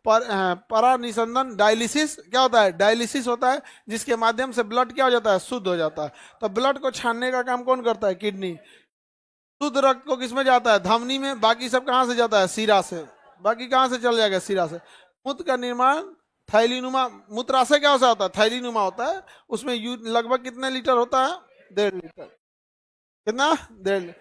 परानिसंदन डायलिसिस क्या होता है, डायलिसिस होता है, जिसके माध्यम से ब्लड क्या हो जाता है, शुद्ध हो जाता है। तो ब्लड को छानने का काम कौन करता है, किडनी। शुद्ध रक्त को किसमें जाता है, धमनी में। बाकी सब कहाँ से जाता है, सिरा से। बाकी कहाँ से चल जाएगा, सिरा से। मूत्र का निर्माण थैलीनुमा, मूत्राशय क्या होता है, थैलीनुमा होता है। उसमें लगभग कितने लीटर होता है, 1.5 लीटर। कितना, 1.5।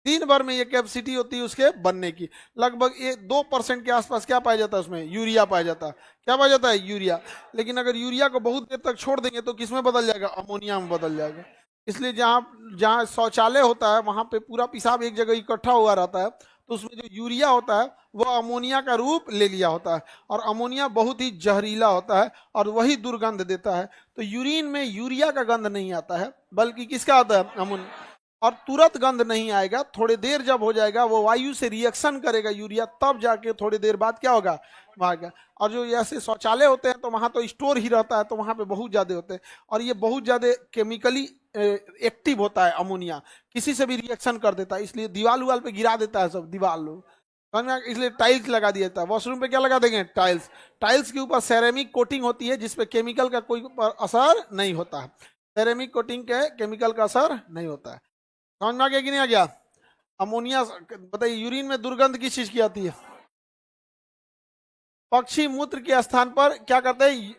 दिन भर में ये कैपेसिटी होती है उसके बनने की। लगभग 2% के आसपास क्या पाया जाता है उसमें, यूरिया पाया जाता है। क्या पाया जाता है, यूरिया। लेकिन अगर यूरिया को बहुत देर तक छोड़ देंगे तो किसमें बदल जाएगा, अमोनिया में बदल जाएगा। इसलिए जहाँ जहाँ शौचालय होता है वहां पे पूरा पेशाब एक जगह इकट्ठा हुआ रहता है, तो उसमें जो यूरिया होता है वह अमोनिया का रूप ले लिया होता है। और अमोनिया बहुत ही जहरीला होता है और वही दुर्गंध देता है। तो यूरिन में यूरिया का गंध नहीं आता है, बल्कि किसका आता है, अमोनिया। और तुरंत गंध नहीं आएगा, थोड़ी देर जब हो जाएगा वो वायु से रिएक्शन करेगा यूरिया, तब जाके थोड़ी देर बाद क्या होगा, भागा। और जो ऐसे शौचालय होते हैं तो वहां तो स्टोर ही रहता है, तो वहां पे बहुत ज्यादा होते हैं। और ये बहुत ज्यादा केमिकली एक्टिव होता है अमोनिया, किसी से भी रिएक्शन कर देता है। इसलिए दीवार उवाल पे गिरा देता है सब, दीवार लोग, इसलिए टाइल्स लगा दिया जाता है। वॉशरूम पे क्या लगा देंगे, टाइल्स। टाइल्स के ऊपर सेरेमिक कोटिंग होती है जिसपे केमिकल का कोई असर नहीं होता है। सेरेमिक कोटिंग के केमिकल का असर नहीं होता है। समझ में आ गया कि नहीं आ गया। अमोनिया बताइए, यूरिन में दुर्गंध किस चीज की आती है, पक्षी मूत्र के स्थान पर क्या करते हैं,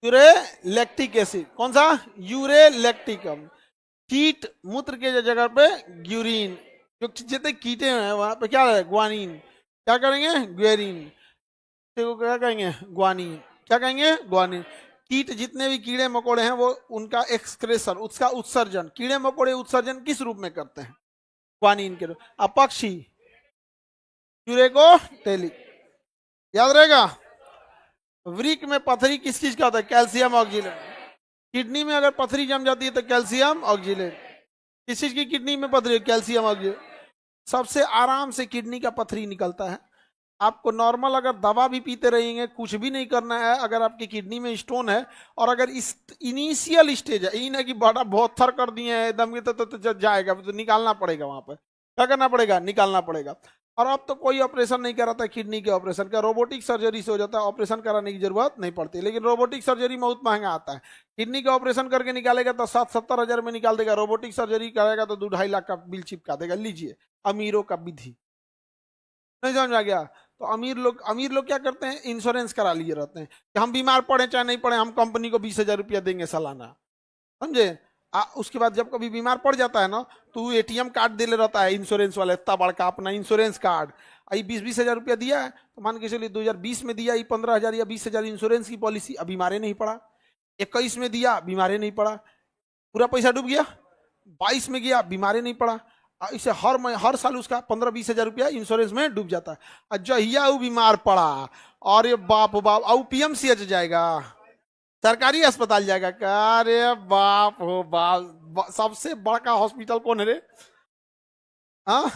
यूरे लैक्टिक एसिड। कौन सा, यूरे लैक्टिकम। कीट मूत्र के जगह पे ग्यूरिन, जो जितने कीटे हैं वहां पे क्या है, ग्वानिन। क्या करेंगे, ग्वेरिन। क्या कहेंगे, ग्वानिन। क्या कहेंगे, ग्वानिन। कीट जितने भी कीड़े मकोड़े हैं वो उनका एक्सक्रेशन, उसका उत्सर्जन, कीड़े मकोड़े उत्सर्जन किस रूप में करते हैं, ग्वानिन के रूप। अब पक्षी यूरेकोटेलिक, याद रहेगा। वृक्क में पथरी किस चीज का होता है, कैल्शियम ऑक्जिलेट। किडनी में अगर पथरी जम जाती है तो कैल्शियम ऑक्जिलेट। किस चीज की किडनी में पथरी, कैल्शियम ऑक्जिलेट। सबसे आराम से किडनी का पथरी निकलता है। आपको नॉर्मल अगर दवा भी पीते रहेंगे, कुछ भी नहीं करना है, अगर आपकी किडनी में स्टोन है और अगर इस इनिशियल स्टेज है, इन है कि बड़ा बहुत थर कर दिए हैं एकदम, तो जाएगा तो निकालना पड़ेगा, वहां पर क्या करना पड़ेगा, निकालना पड़ेगा। और अब तो कोई ऑपरेशन नहीं कराता है किडनी के ऑपरेशन का, रोबोटिक सर्जरी से हो जाता है, ऑपरेशन कराने की जरूरत नहीं पड़ती। लेकिन रोबोटिक सर्जरी बहुत महंगा आता है। किडनी का ऑपरेशन करके निकालेगा तो 60-70 हजार में निकाल देगा, रोबोटिक सर्जरी करेगा तो 2-2.5 लाख का बिल चिपका देगा। लीजिए, अमीरों का विधि, नहीं समझ में आ गया। तो अमीर लोग क्या करते हैं, इंश्योरेंस करा लिए रहते हैं कि हम बीमार पड़े चाहे नहीं पड़े, हम कंपनी को 20,000 रुपया देंगे सालाना, समझे। उसके बाद जब कभी बीमार पड़ जाता है ना, तो एटीएम कार्ड दे ले रहता है इंश्योरेंस वाला, इतना बड़का अपना इंश्योरेंस कार्ड, आई 20,000 रुपया दिया है, तो मान के चलिए 2020 में दिया, 15,000 या 20,000 इंश्योरेंस की पॉलिसी, अब बीमारे नहीं पड़ा। 21 में दिया, बीमारे नहीं पड़ा, पूरा पैसा डूब गया। 22 में गया, बीमारे नहीं पड़ा। इसे हर साल उसका 15-20,000 रुपया इंश्योरेंस में डूब जाता है। और जहिया वो बीमार पड़ा, अरे बाप बाप, और पीएमसीएच जाएगा, सरकारी अस्पताल जाएगा। अरे बाप हो बाप, सबसे बड़का हॉस्पिटल कौन है रे? हाँ,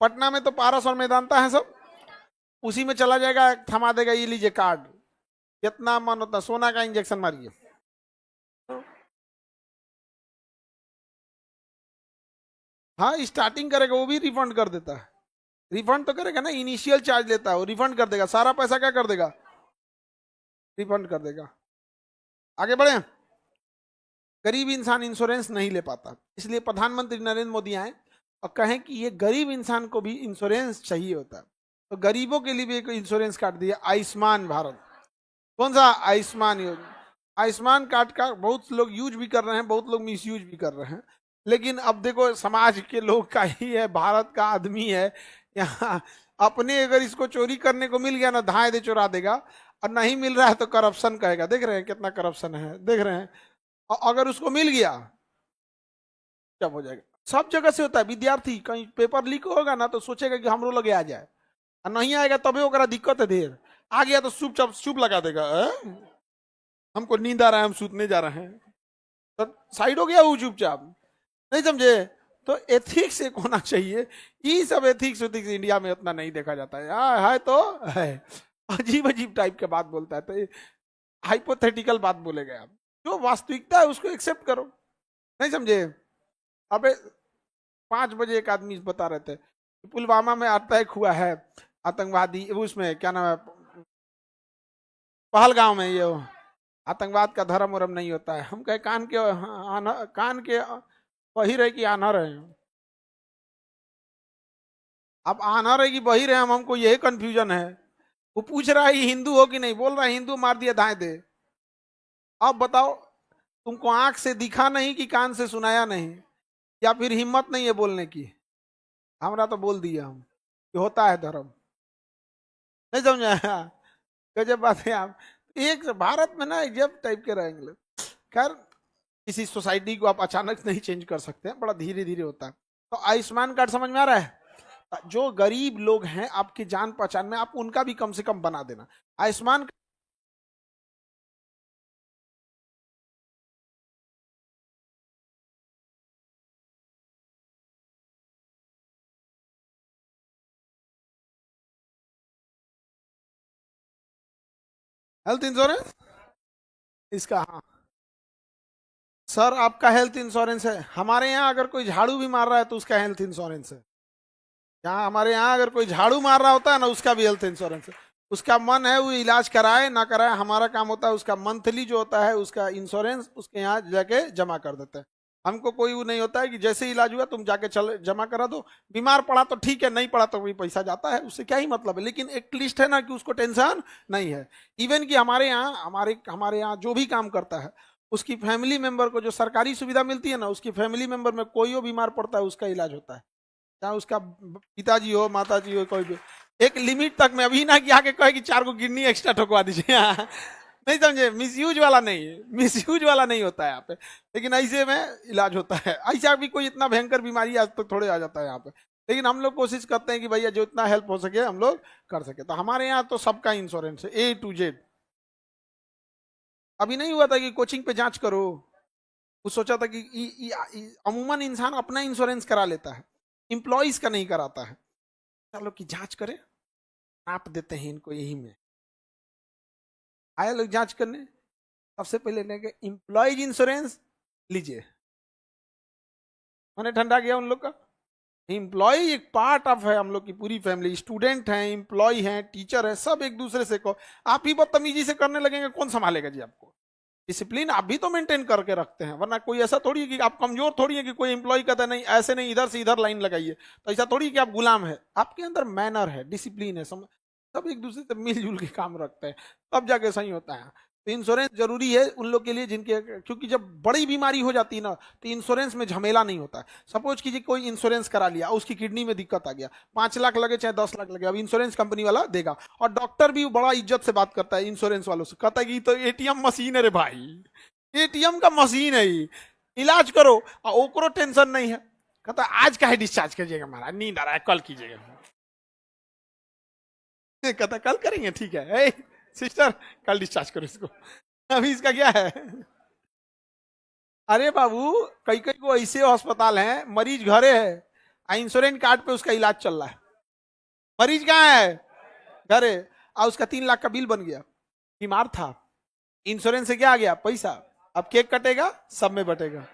पटना में तो पारस और मेदांता है सब, उसी में चला जाएगा, थमा देगा, ये लीजिए कार्ड, जितना मन उतना सोना का इंजेक्शन मारिए। हाँ, स्टार्टिंग करेगा वो भी रिफंड कर देता है, रिफंड तो करेगा ना, इनिशियल चार्ज लेता है वो, रिफंड कर देगा, सारा पैसा क्या कर देगा, रिफंड कर देगा। आगे बढ़े। गरीब इंसान इंश्योरेंस नहीं ले पाता, इसलिए प्रधानमंत्री नरेंद्र मोदी आए और कहें कि ये गरीब इंसान को भी इंश्योरेंस चाहिए होता है, तो गरीबों के लिए भी एक इंश्योरेंस कार्ड दिया, आयुष्मान भारत। कौन सा? आयुष्मान योजना। आयुष्मान कार्ड का बहुत लोग यूज भी कर रहे हैं, बहुत लोग मिस यूज भी कर रहे हैं, लेकिन अब देखो समाज के लोग का ही है, भारत का आदमी है यहाँ, अपने अगर इसको चोरी करने को मिल गया ना, धाए दे चुरा देगा, और नहीं मिल रहा है तो करप्शन कहेगा। देख रहे हैं कितना करप्शन है, देख रहे हैं। और अगर उसको मिल गया जब हो जाएगा, सब जगह से होता है। विद्यार्थी कहीं पेपर लीक होगा ना, तो सोचेगा कि हमरो लगे आ जाए, और नहीं आएगा तभी ओकरा दिक्कत है ढेर, आ गया तो चुप लगा देगा, हमको नींद आ रहा है, हम सूतने जा रहे हैं, तो साइड हो गया वो चुपचाप, नहीं समझे। तो एथिक्स एक होना चाहिए, ये सब एथिक्स इंडिया में उतना नहीं देखा जाता है तो है, अजीब अजीब टाइप के बात बोलता है, तो हाइपोथेटिकल बात बोलेगा आप, जो वास्तविकता है उसको एक्सेप्ट करो, नहीं समझे। अबे 5 बजे एक आदमी बता रहे थे पुलवामा में अटैक हुआ है, आतंकवादी, उसमें क्या नाम है, पहलगांव में, ये आतंकवाद का धर्म वरम नहीं होता है। हम कहे कान के बही रहे कि आना रहे, अब आना रहे कि बही रहे, हमको यही कंफ्यूजन है। वो पूछ रहा है हिंदू हो कि नहीं, बोल रहा है हिंदू, मार दिया धाए दे। अब बताओ, तुमको आंख से दिखा नहीं कि कान से सुनाया नहीं, या फिर हिम्मत नहीं है बोलने की? हमरा तो बोल दिया हम कि होता है धर्म, नहीं समझा। गजब बात है। आप एक भारत में ना जब टाइप के रहेंगे, खैर किसी सोसाइटी को आप अचानक नहीं चेंज कर सकते हैं, बड़ा धीरे धीरे होता है। तो आयुष्मान कार्ड समझ में आ रहा है? जो गरीब लोग हैं आपकी जान पहचान में, आप उनका भी कम से कम बना देना आयुष्मान। हेल्थ इंश्योरेंस इसका, हाँ सर आपका हेल्थ इंश्योरेंस है। हमारे यहाँ अगर कोई झाड़ू भी मार रहा है तो उसका हेल्थ इंश्योरेंस है। यहाँ हमारे यहाँ अगर कोई झाड़ू मार रहा होता है ना, उसका भी हेल्थ इंश्योरेंस है। उसका मन है वो इलाज कराए ना कराए, हमारा काम होता है उसका मंथली जो होता है उसका इंश्योरेंस उसके यहाँ जाके जमा कर देते हैं। हमको कोई वो नहीं होता है कि जैसे इलाज हुआ तुम जाके चल जमा करा दो, बीमार पड़ा तो ठीक है, नहीं पड़ा तो भी पैसा जाता है, उससे क्या ही मतलब है। लेकिन एक लिस्ट है ना कि उसको टेंशन नहीं है। इवन कि हमारे यहाँ जो भी काम करता है उसकी फैमिली मेंबर को जो सरकारी सुविधा मिलती है ना, उसकी फैमिली मेंबर में कोई बीमार पड़ता है उसका इलाज होता है, चाहे उसका पिताजी हो माताजी हो कोई भी। एक लिमिट तक में, अभी ना कि आके कहे कि 4 को किडनी एक्स्ट्रा ठोकवा दीजिए नहीं समझे, मिसयूज वाला नहीं, मिसयूज वाला नहीं होता है यहाँ पे, लेकिन ऐसे में इलाज होता है। ऐसा भी कोई इतना भयंकर बीमारी आज तक थोड़े आ जाता है यहाँ पे, लेकिन हम लोग कोशिश करते हैं कि भैया जो इतना हेल्प हो सके हम लोग कर सके। तो हमारे यहाँ तो सबका इंश्योरेंस है A to Z। अभी नहीं हुआ था कि कोचिंग पे जांच करो, वो सोचा था कि अमूमन इंसान अपना इंश्योरेंस करा लेता है, इंप्लॉइज का नहीं कराता है। चलो कि जांच करें, आप देते हैं इनको यही में, आया लोग जांच करने, सबसे पहले लेंगे इंप्लॉइज इंश्योरेंस लीजिए, मैंने ठंडा गया उन लोग का। एम्प्लॉय एक पार्ट ऑफ है हम लोग की पूरी फैमिली, स्टूडेंट हैं, एम्प्लॉय हैं, टीचर है, सब एक दूसरे से को आप ही बदतमीजी से करने लगेंगे, कौन संभालेगा जी आपको? डिसिप्लिन आप भी तो मेंटेन करके रखते हैं, वरना कोई ऐसा थोड़ी है कि आप कमजोर थोड़ी है कि कोई एम्प्लॉय कहता है नहीं ऐसे नहीं, इधर से इधर लाइन लगाइए, तो ऐसा थोड़ी कि आप गुलाम है। आपके अंदर मैनर है, डिसिप्लिन है, सब एक दूसरे से मिलजुल के काम रखते हैं, तब जाके सही होता है। तो इंश्योरेंस जरूरी है उन लोग के लिए जिनके, क्योंकि जब बड़ी बीमारी हो जाती है ना तो इंश्योरेंस में झमेला नहीं होता है। सपोज कीजिए कोई इंश्योरेंस करा लिया, उसकी किडनी में दिक्कत आ गया, 5 लाख लगे चाहे 10 लाख लगे, अब इंश्योरेंस कंपनी वाला देगा। और डॉक्टर भी बड़ा इज्जत से बात करता है इंश्योरेंस वालों से, कहता है कि तो एटीएम मशीन है रे भाई, एटीएम का मशीन है ये, इलाज करो, और ओकरो टेंशन नहीं है। कहता आज का है डिस्चार्ज कीजिएगा महाराज, नींद आ रहा है, कल कीजिएगा। कहता कल करेंगे, ठीक है, सिस्टर कल डिस्चार्ज करो इसको, अभी इसका क्या है। अरे बाबू, कई कई को ऐसे अस्पताल हैं, मरीज घरे है, इंश्योरेंस कार्ड पे उसका इलाज चल रहा है, मरीज कहाँ है, घरे, और उसका 3 लाख का बिल बन गया, बीमार था, इंश्योरेंस से क्या आ गया, पैसा, अब केक कटेगा, सब में बटेगा।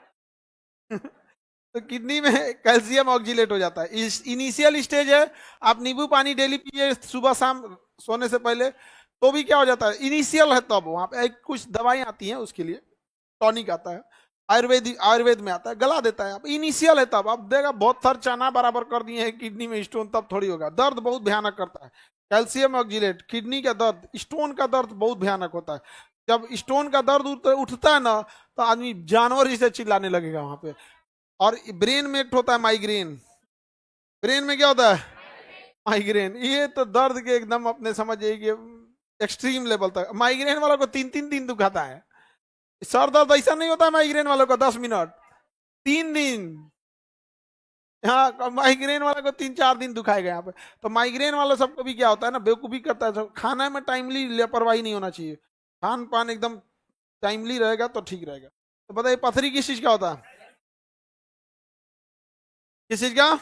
तो किडनी में कैल्शियम ऑक्जिलेट हो जाता है, इनिशियल स्टेज है, आप नींबू पानी डेली पिए सुबह शाम सोने से पहले, तो भी क्या हो जाता है, इनिशियल है, तब वहां पे कुछ दवाई आती हैं उसके लिए, टॉनिक आता है, आयुर्वेद में आता है, गला देता है, आप इनिशियल है तब, अब देगा बहुत थर चना बराबर कर दिए हैं किडनी में स्टोन, तब थोड़ी होगा, दर्द बहुत भयानक करता है, कैल्शियम ऑक्जिलेट, किडनी का दर्द, स्टोन का दर्द बहुत भयानक होता है। जब स्टोन का दर्द उठता है ना तो आदमी जानवर जैसे चिल्लाने लगेगा वहां पे। और ब्रेन में एक होता है माइग्रेन, ब्रेन में क्या होता है, माइग्रेन, ये तो दर्द के एकदम अपने समझिए कि एक्सट्रीम लेवल तक, माइग्रेन वालों को 3-3 दिन दुखाता है, सर दर्द ऐसा नहीं होता है माइग्रेन वालों को 10 मिनट, 3 दिन, हाँ माइग्रेन वाला को 3-4 दिन दुखाएगा यहाँ पे। तो माइग्रेन वाला सबको भी क्या होता है ना, बेवकूफी करता है, सब खाना में टाइमली लापरवाही नहीं होना चाहिए, खान पान एकदम टाइमली रहेगा तो ठीक रहेगा। तो बताइए पथरी किस चीज का होता है, किस चीज का,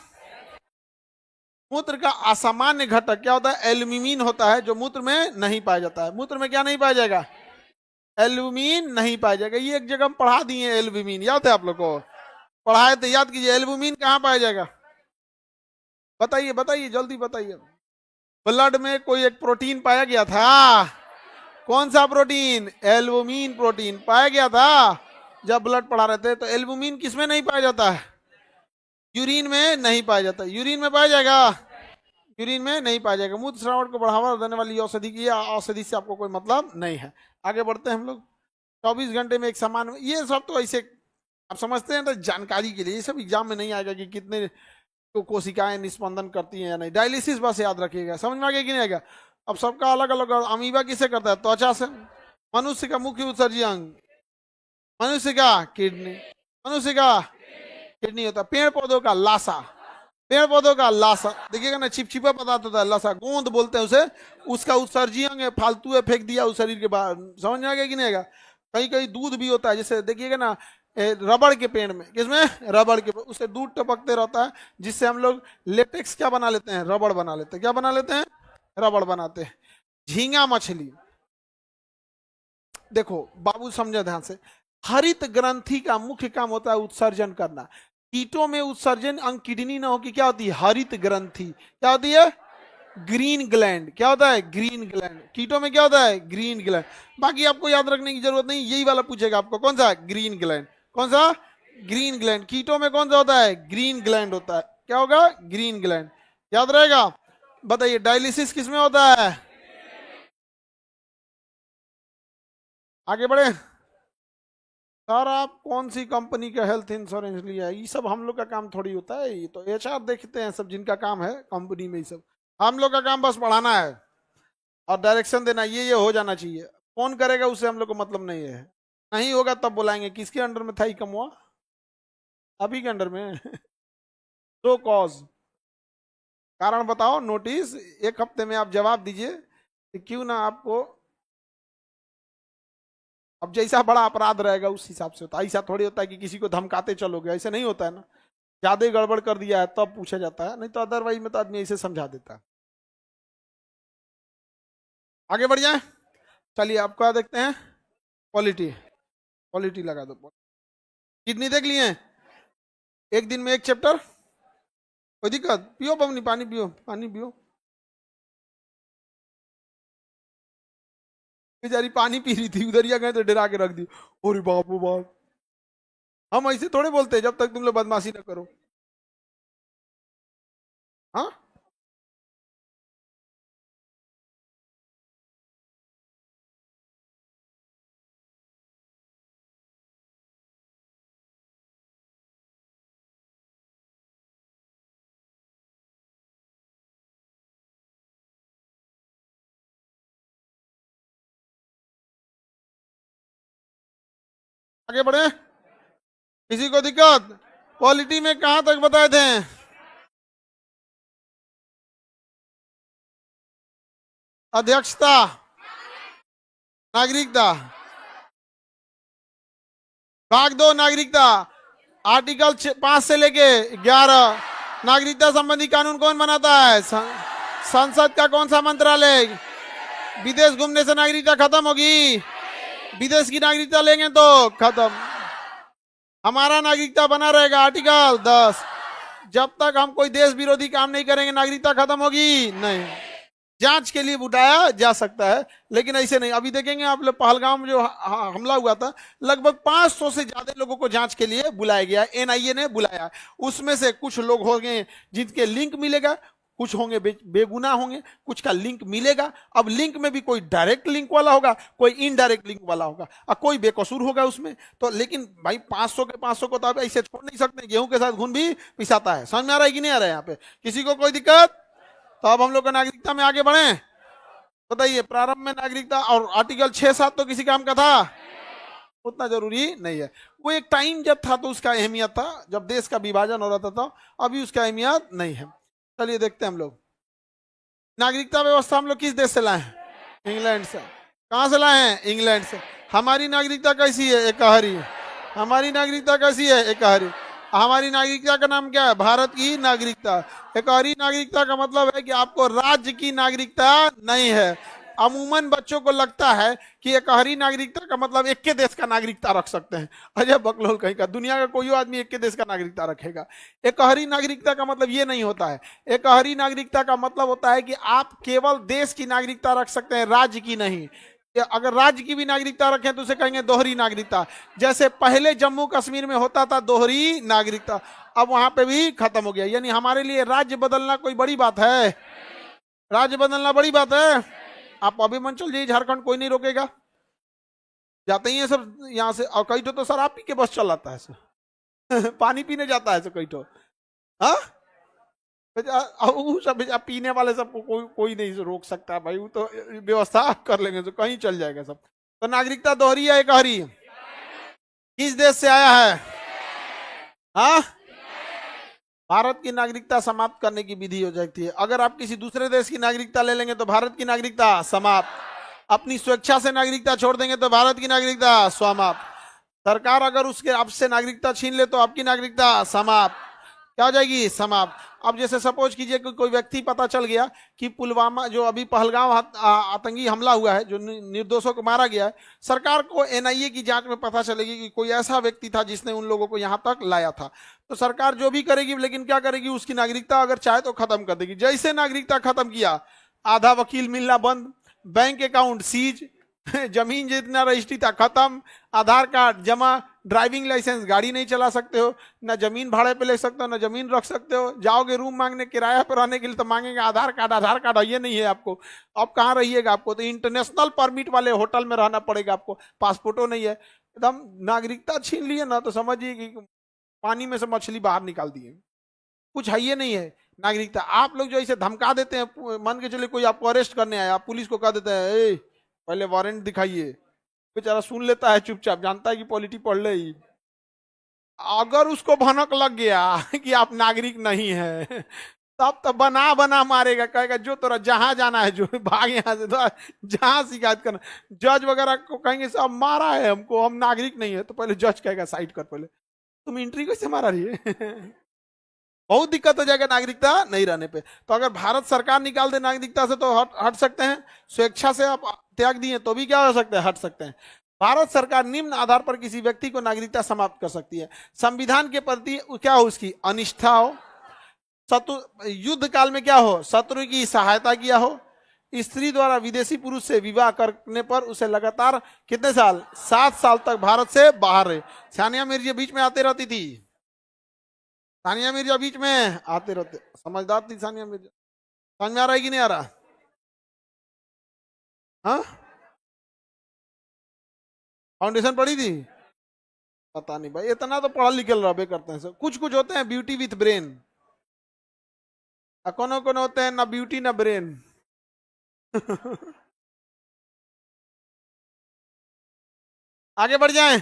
मूत्र का असामान्य घटक क्या होता है, एल्यूमिन होता है, जो मूत्र में नहीं पाया जाता है। मूत्र में क्या नहीं पाया जाएगा, एल्यूमिन नहीं पाया जाएगा। ये एक जगह हम पढ़ा दिए एल्यूमिन, याद है आप लोग को, पढ़ाए तो याद कीजिए, एल्यूमिन कहाँ पाया जाएगा, बताइए बताइए जल्दी बताइए। ब्लड में कोई एक प्रोटीन पाया गया था, कौन सा प्रोटीन, एल्बुमिन प्रोटीन पाया गया था जब ब्लड पढ़ा रहे थे। तो एल्बुमिन किसमें नहीं पाया जाता है, यूरिन में नहीं पाया जाता, यूरिन में पाया जाएगा, यूरिन में नहीं पाया जाएगा। मूत्र श्रावण को बढ़ावा देने वाली औषधि की, औषधि से आपको कोई मतलब नहीं है। आगे बढ़ते हैं हम लोग। 24 घंटे में एक समान, ये सब तो ऐसे आप समझते हैं तो जानकारी के लिए, ये सब एग्जाम में नहीं आएगा कि कितने तो कोशिकाएं निस्पंदन करती हैं या नहीं, डायलिसिस बस याद रखिएगा, समझ में आ गया कि नहीं आएगा। अब सबका अलग अलग, अमीबा किसे करता है, त्वचा से, मनुष्य का मुख्य उत्सर्जी अंग, मनुष्य का किडनी, मनुष्य का किडनी होता है। पेड़ पौधों का लाशा, पेड़ पौधों का लाशा देखिएगा ना, चिपचिपा पदार्थ होता है, लाशा गोंद बोलते हैं उसे, उसका उत्सर्जी अंग है, फालतू है फेंक दिया उस शरीर के बाहर, समझ में आ गया कि नहीं आएगा। कहीं कहीं दूध भी होता है, जैसे देखिएगा ना रबड़ के पेड़ में, किसमें, रबड़ के, उससे दूध टपकते रहता है, जिससे हम लोग लेटेक्स क्या बना लेते हैं, रबड़ बना लेते हैं, क्या बना लेते हैं, रबड़ बनाते हैं। झींगा मछली, देखो बाबू समझे ध्यान से, हरित ग्रंथि का मुख्य काम होता है उत्सर्जन करना। कीटों में उत्सर्जन अंग किडनी ना हो कि क्या होती है, हरित ग्रंथि, क्या होती है, ग्रीन ग्लैंड, क्या होता है, ग्रीन ग्लैंड। कीटों में क्या होता है, ग्रीन ग्लैंड। बाकी आपको याद रखने की जरूरत नहीं, यही वाला पूछेगा आपको, कौन सा, ग्रीन ग्लैंड, कौन सा, ग्रीन ग्लैंड। कीटों में कौन सा होता है, ग्रीन ग्लैंड होता है, क्या होगा, ग्रीन ग्लैंड, याद रहेगा। बताइए डायलिसिस किसमें होता है, आगे बढ़े। सर आप कौन सी कंपनी का हेल्थ इंश्योरेंस लिया है, ये सब हम लोग का काम थोड़ी होता है, ये तो एचआर देखते हैं सब, जिनका काम है कंपनी में, ये सब हम लोग का काम बस पढ़ाना है और डायरेक्शन देना, ये हो जाना चाहिए। कौन करेगा उससे हम लोग को मतलब नहीं है, नहीं होगा तब बुलाएंगे। किसके अंडर में था ही कम हुआ, अभी के अंडर में। तो कॉज, कारण बताओ, नोटिस 1 हफ्ते में आप जवाब दीजिए कि क्यों ना आपको, अब जैसा बड़ा अपराध रहेगा उस हिसाब से होता है। ऐसा थोड़ी होता है कि किसी को धमकाते चलोगे, ऐसे नहीं होता है ना, ज्यादा गड़बड़ कर दिया है तब पूछा जाता है, नहीं तो अदरवाइज में तो आदमी ऐसे समझा देता है। आगे बढ़ जाए, चलिए आपका देखते हैं क्वालिटी, क्वालिटी लगा दो। कितनी देख लिए, एक दिन में एक चैप्टर, कोई दिक्कत, पियो पवनी, पानी पियो, पानी पियो। बेचारी पानी पी रही थी, उधर ही आ गए तो डरा के रख दी। अरे बाप रे बाप। हम ऐसे थोड़े बोलते हैं जब तक तुम लोग बदमाशी ना करो। हाँ, आगे बढ़े। किसी को दिक्कत? पॉलिटी में कहां तक बताए थे? अध्यक्षता, नागरिकता, भाग दो नागरिकता। आर्टिकल 5 से लेके 11, नागरिकता संबंधी कानून कौन बनाता है? संसद का कौन सा मंत्रालय? विदेश घूमने से नागरिकता खत्म होगी? विदेश की नागरिकता लेंगे तो खत्म। हमारा नागरिकता बना रहेगा आर्टिकल 10। जब तक हम कोई देश विरोधी काम नहीं करेंगे नागरिकता खत्म होगी नहीं। जांच के लिए बुलाया जा सकता है लेकिन ऐसे नहीं। अभी देखेंगे आप लोग, पहलगाम में जो हमला हुआ था, लगभग 500 से ज्यादा लोगों को जांच के लिए बुलाया गया, एनआईए ने बुलाया। उसमें से कुछ लोग होंगे जिनके लिंक मिलेगा, कुछ होंगे बेगुनाह होंगे, कुछ का लिंक मिलेगा। अब लिंक में भी कोई डायरेक्ट लिंक वाला होगा, कोई इनडायरेक्ट लिंक वाला होगा, और कोई बेकसूर होगा उसमें। तो लेकिन भाई 500 के 500 को तो आप ऐसे छोड़ नहीं सकते। गेहूं के साथ घुन भी पिसाता है। समझ में आ रहा है कि नहीं आ रहा है? यहाँ पे किसी को कोई दिक्कत? तो अब हम लोग का नागरिकता में आगे बढ़े। बताइए, प्रारंभ में नागरिकता और आर्टिकल 6-7 तो किसी काम का था? उतना जरूरी नहीं है। वो एक टाइम जब था तो उसका अहमियत था, जब देश का विभाजन हो रहा था। अभी उसका अहमियत नहीं है। चलिए देखते हैं हम लोग नागरिकता व्यवस्था हम लोग किस देश से लाए हैं? इंग्लैंड से। कहां से लाए हैं? इंग्लैंड से। हमारी नागरिकता कैसी है? एकहरी। हमारी नागरिकता कैसी है? एकहरी। हमारी नागरिकता का नाम क्या है? भारत की नागरिकता। एकहरी नागरिकता का मतलब है कि आपको राज्य की नागरिकता नहीं है। अमूमन बच्चों को लगता है कि एकहरी नागरिकता का मतलब एक के देश का नागरिकता रख सकते हैं। अजय बकलोल कहीं का, दुनिया का कोई आदमी एक के देश का नागरिकता रखेगा? एकहरी नागरिकता का मतलब ये नहीं होता है। एकहरी नागरिकता का मतलब होता है कि आप केवल देश की नागरिकता रख सकते हैं, राज्य की नहीं। अगर राज्य की भी नागरिकता रखें तो उसे कहेंगे दोहरी नागरिकता। जैसे पहले जम्मू कश्मीर में होता था दोहरी नागरिकता, अब वहां पे भी खत्म हो गया। यानी हमारे लिए राज्य बदलना कोई बड़ी बात है? राज्य बदलना बड़ी बात है? आप अभिमंचल जी, झारखंड कोई नहीं रोकेगा, जाते ही है सब यहाँ से। और कई तो शराब पी के बस चलाता है सर। पानी पीने जाता है सर कई तो। हाँ, सब पीने वाले सबको कोई नहीं रोक सकता भाई। वो तो व्यवस्था कर लेंगे तो कहीं चल जाएगा सब। तो नागरिकता दोहरी है एकहरी? किस देश से आया है? हाँ, भारत की नागरिकता समाप्त करने की विधि हो जाती है। अगर आप किसी दूसरे देश की नागरिकता ले लेंगे तो भारत की नागरिकता समाप्त। अपनी स्वेच्छा से नागरिकता छोड़ देंगे तो भारत की नागरिकता समाप्त। सरकार अगर उसके आपसे नागरिकता छीन ले तो आपकी नागरिकता समाप्त। क्या हो जाएगी? समाप्त। अब जैसे सपोज कीजिए कि कोई व्यक्ति पता चल गया कि पुलवामा जो अभी पहलगाम आतंकी हमला हुआ है, जो निर्दोषों को मारा गया है, सरकार को एनआईए की जांच में पता चलेगी कि कोई ऐसा व्यक्ति था जिसने उन लोगों को यहां तक लाया था। तो सरकार जो भी करेगी, लेकिन क्या करेगी, उसकी नागरिकता अगर चाहे तो खत्म कर देगी। जैसे नागरिकता खत्म किया, आधा वकील मिलना बंद, बैंक अकाउंट सीज, जमीन जितना रजिस्ट्री था खत्म, आधार कार्ड जमा, ड्राइविंग लाइसेंस, गाड़ी नहीं चला सकते हो, ना जमीन भाड़े पे ले सकते हो, ना जमीन रख सकते हो। जाओगे रूम मांगने किराया पर रहने के लिए तो मांगेंगे आधार कार्ड। आधार कार्ड ये नहीं है आपको, अब कहाँ रहिएगा? आपको तो इंटरनेशनल परमिट वाले होटल में रहना पड़ेगा, आपको पासपोर्टो नहीं है। एकदम नागरिकता छीन लिए ना तो समझिए कि पानी में से मछली बाहर निकाल दिए। कुछ है ये नहीं है नागरिकता। आप लोग जो इसे धमका देते हैं, मान के चलिए कोई आपको अरेस्ट करने आया, आप पुलिस को कह देते हैं पहले वारंट दिखाइए, बेचारा सुन लेता है चुपचाप, जानता है कि पॉलिटी पढ़ ले ही। अगर उसको भनक लग गया कि आप नागरिक नहीं है, तब तो बना बना मारेगा, कहेगा जो तोरा जहां जाना है जो भाग यहाँ से, तो जहां शिकायत करना। जज वगैरह को कहेंगे सब मारा है हमको, हम नागरिक नहीं है। तो पहले जज कहेगा साइड कर, पहले तुम एंट्री कैसे मारा रही है? बहुत दिक्कत हो जाएगा नागरिकता नहीं रहने पे। तो अगर भारत सरकार निकाल दे नागरिकता से तो हट सकते हैं। स्वेच्छा से आप त्याग दिए तो भी क्या हो सकता है? हट सकते हैं। भारत सरकार निम्न आधार पर किसी व्यक्ति को नागरिकता समाप्त कर सकती है। संविधान के प्रति क्या हो? उसकी अनिष्ठा हो, शत्रु युद्ध काल में क्या हो? शत्रु की सहायता किया हो, स्त्री द्वारा विदेशी पुरुष से विवाह करने पर उसे लगातार कितने साल, 7 साल तक भारत से बाहर रहे। सानिया मिर्जा बीच में आते रहती थी, सानिया मिर्जा बीच में आते रहते, समझदार थी सानिया मिर्जा। समझ में आ रहा है कि नहीं आ रहा? हाँ, फाउंडेशन पढ़ी थी? पता नहीं भाई, इतना तो पढ़ा लिखल रहे करते हैं सब। कुछ कुछ होते हैं ब्यूटी विथ ब्रेन, कौन कौन होते हैं ना ब्यूटी ना ब्रेन। आगे बढ़ जाएं,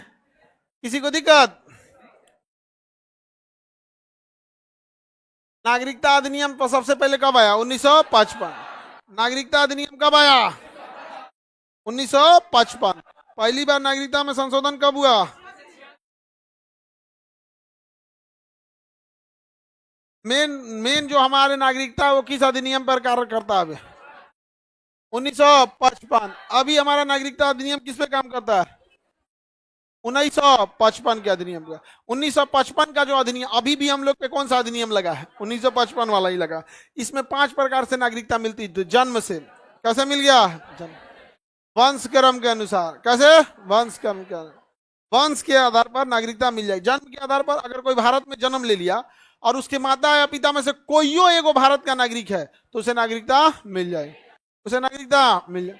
किसी को दिक्कत? नागरिकता अधिनियम पर सबसे पहले कब आया? 1955। नागरिकता अधिनियम कब आया? 1955। पहली बार नागरिकता में संशोधन कब हुआ? मेन मेन जो हमारे नागरिकता है वो किस अधिनियम पर कार्य करता है? 1955। अभी हमारा नागरिकता अधिनियम किस पे काम करता है? 1955 के अधिनियम का। 1955 का जो अधिनियम, अभी भी हम लोग पे कौन सा अधिनियम लगा है? 1955 वाला ही लगा। इसमें 5 प्रकार से नागरिकता मिलती है। जन्म से, कैसे मिल गया? जन्म, वंश क्रम के अनुसार। कैसे? वंश क्रम के, वंश के आधार पर नागरिकता मिल जाए। जन्म के आधार पर अगर कोई भारत में जन्म ले लिया और उसके माता या पिता में से कोई एगो भारत का नागरिक है तो उसे नागरिकता मिल जाए, उसे नागरिकता मिल जाए।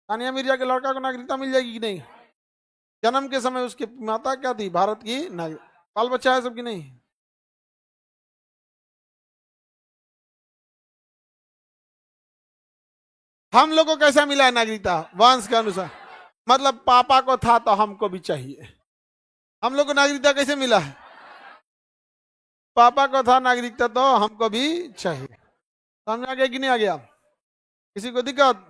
सानिया मिर्जा के लड़का को नागरिकता मिल जाएगी कि नहीं? जन्म के समय उसकी माता क्या थी? भारत की नागरिक। बाल बच्चा है सबकी नहीं? हम लोग को कैसा मिला है नागरिकता? वंश के अनुसार। मतलब पापा को था तो हमको भी चाहिए। हम लोग को नागरिकता कैसे मिला है? पापा को था नागरिकता तो हमको भी चाहिए। समझ आ गया कि नहीं आ गया? किसी को दिक्कत?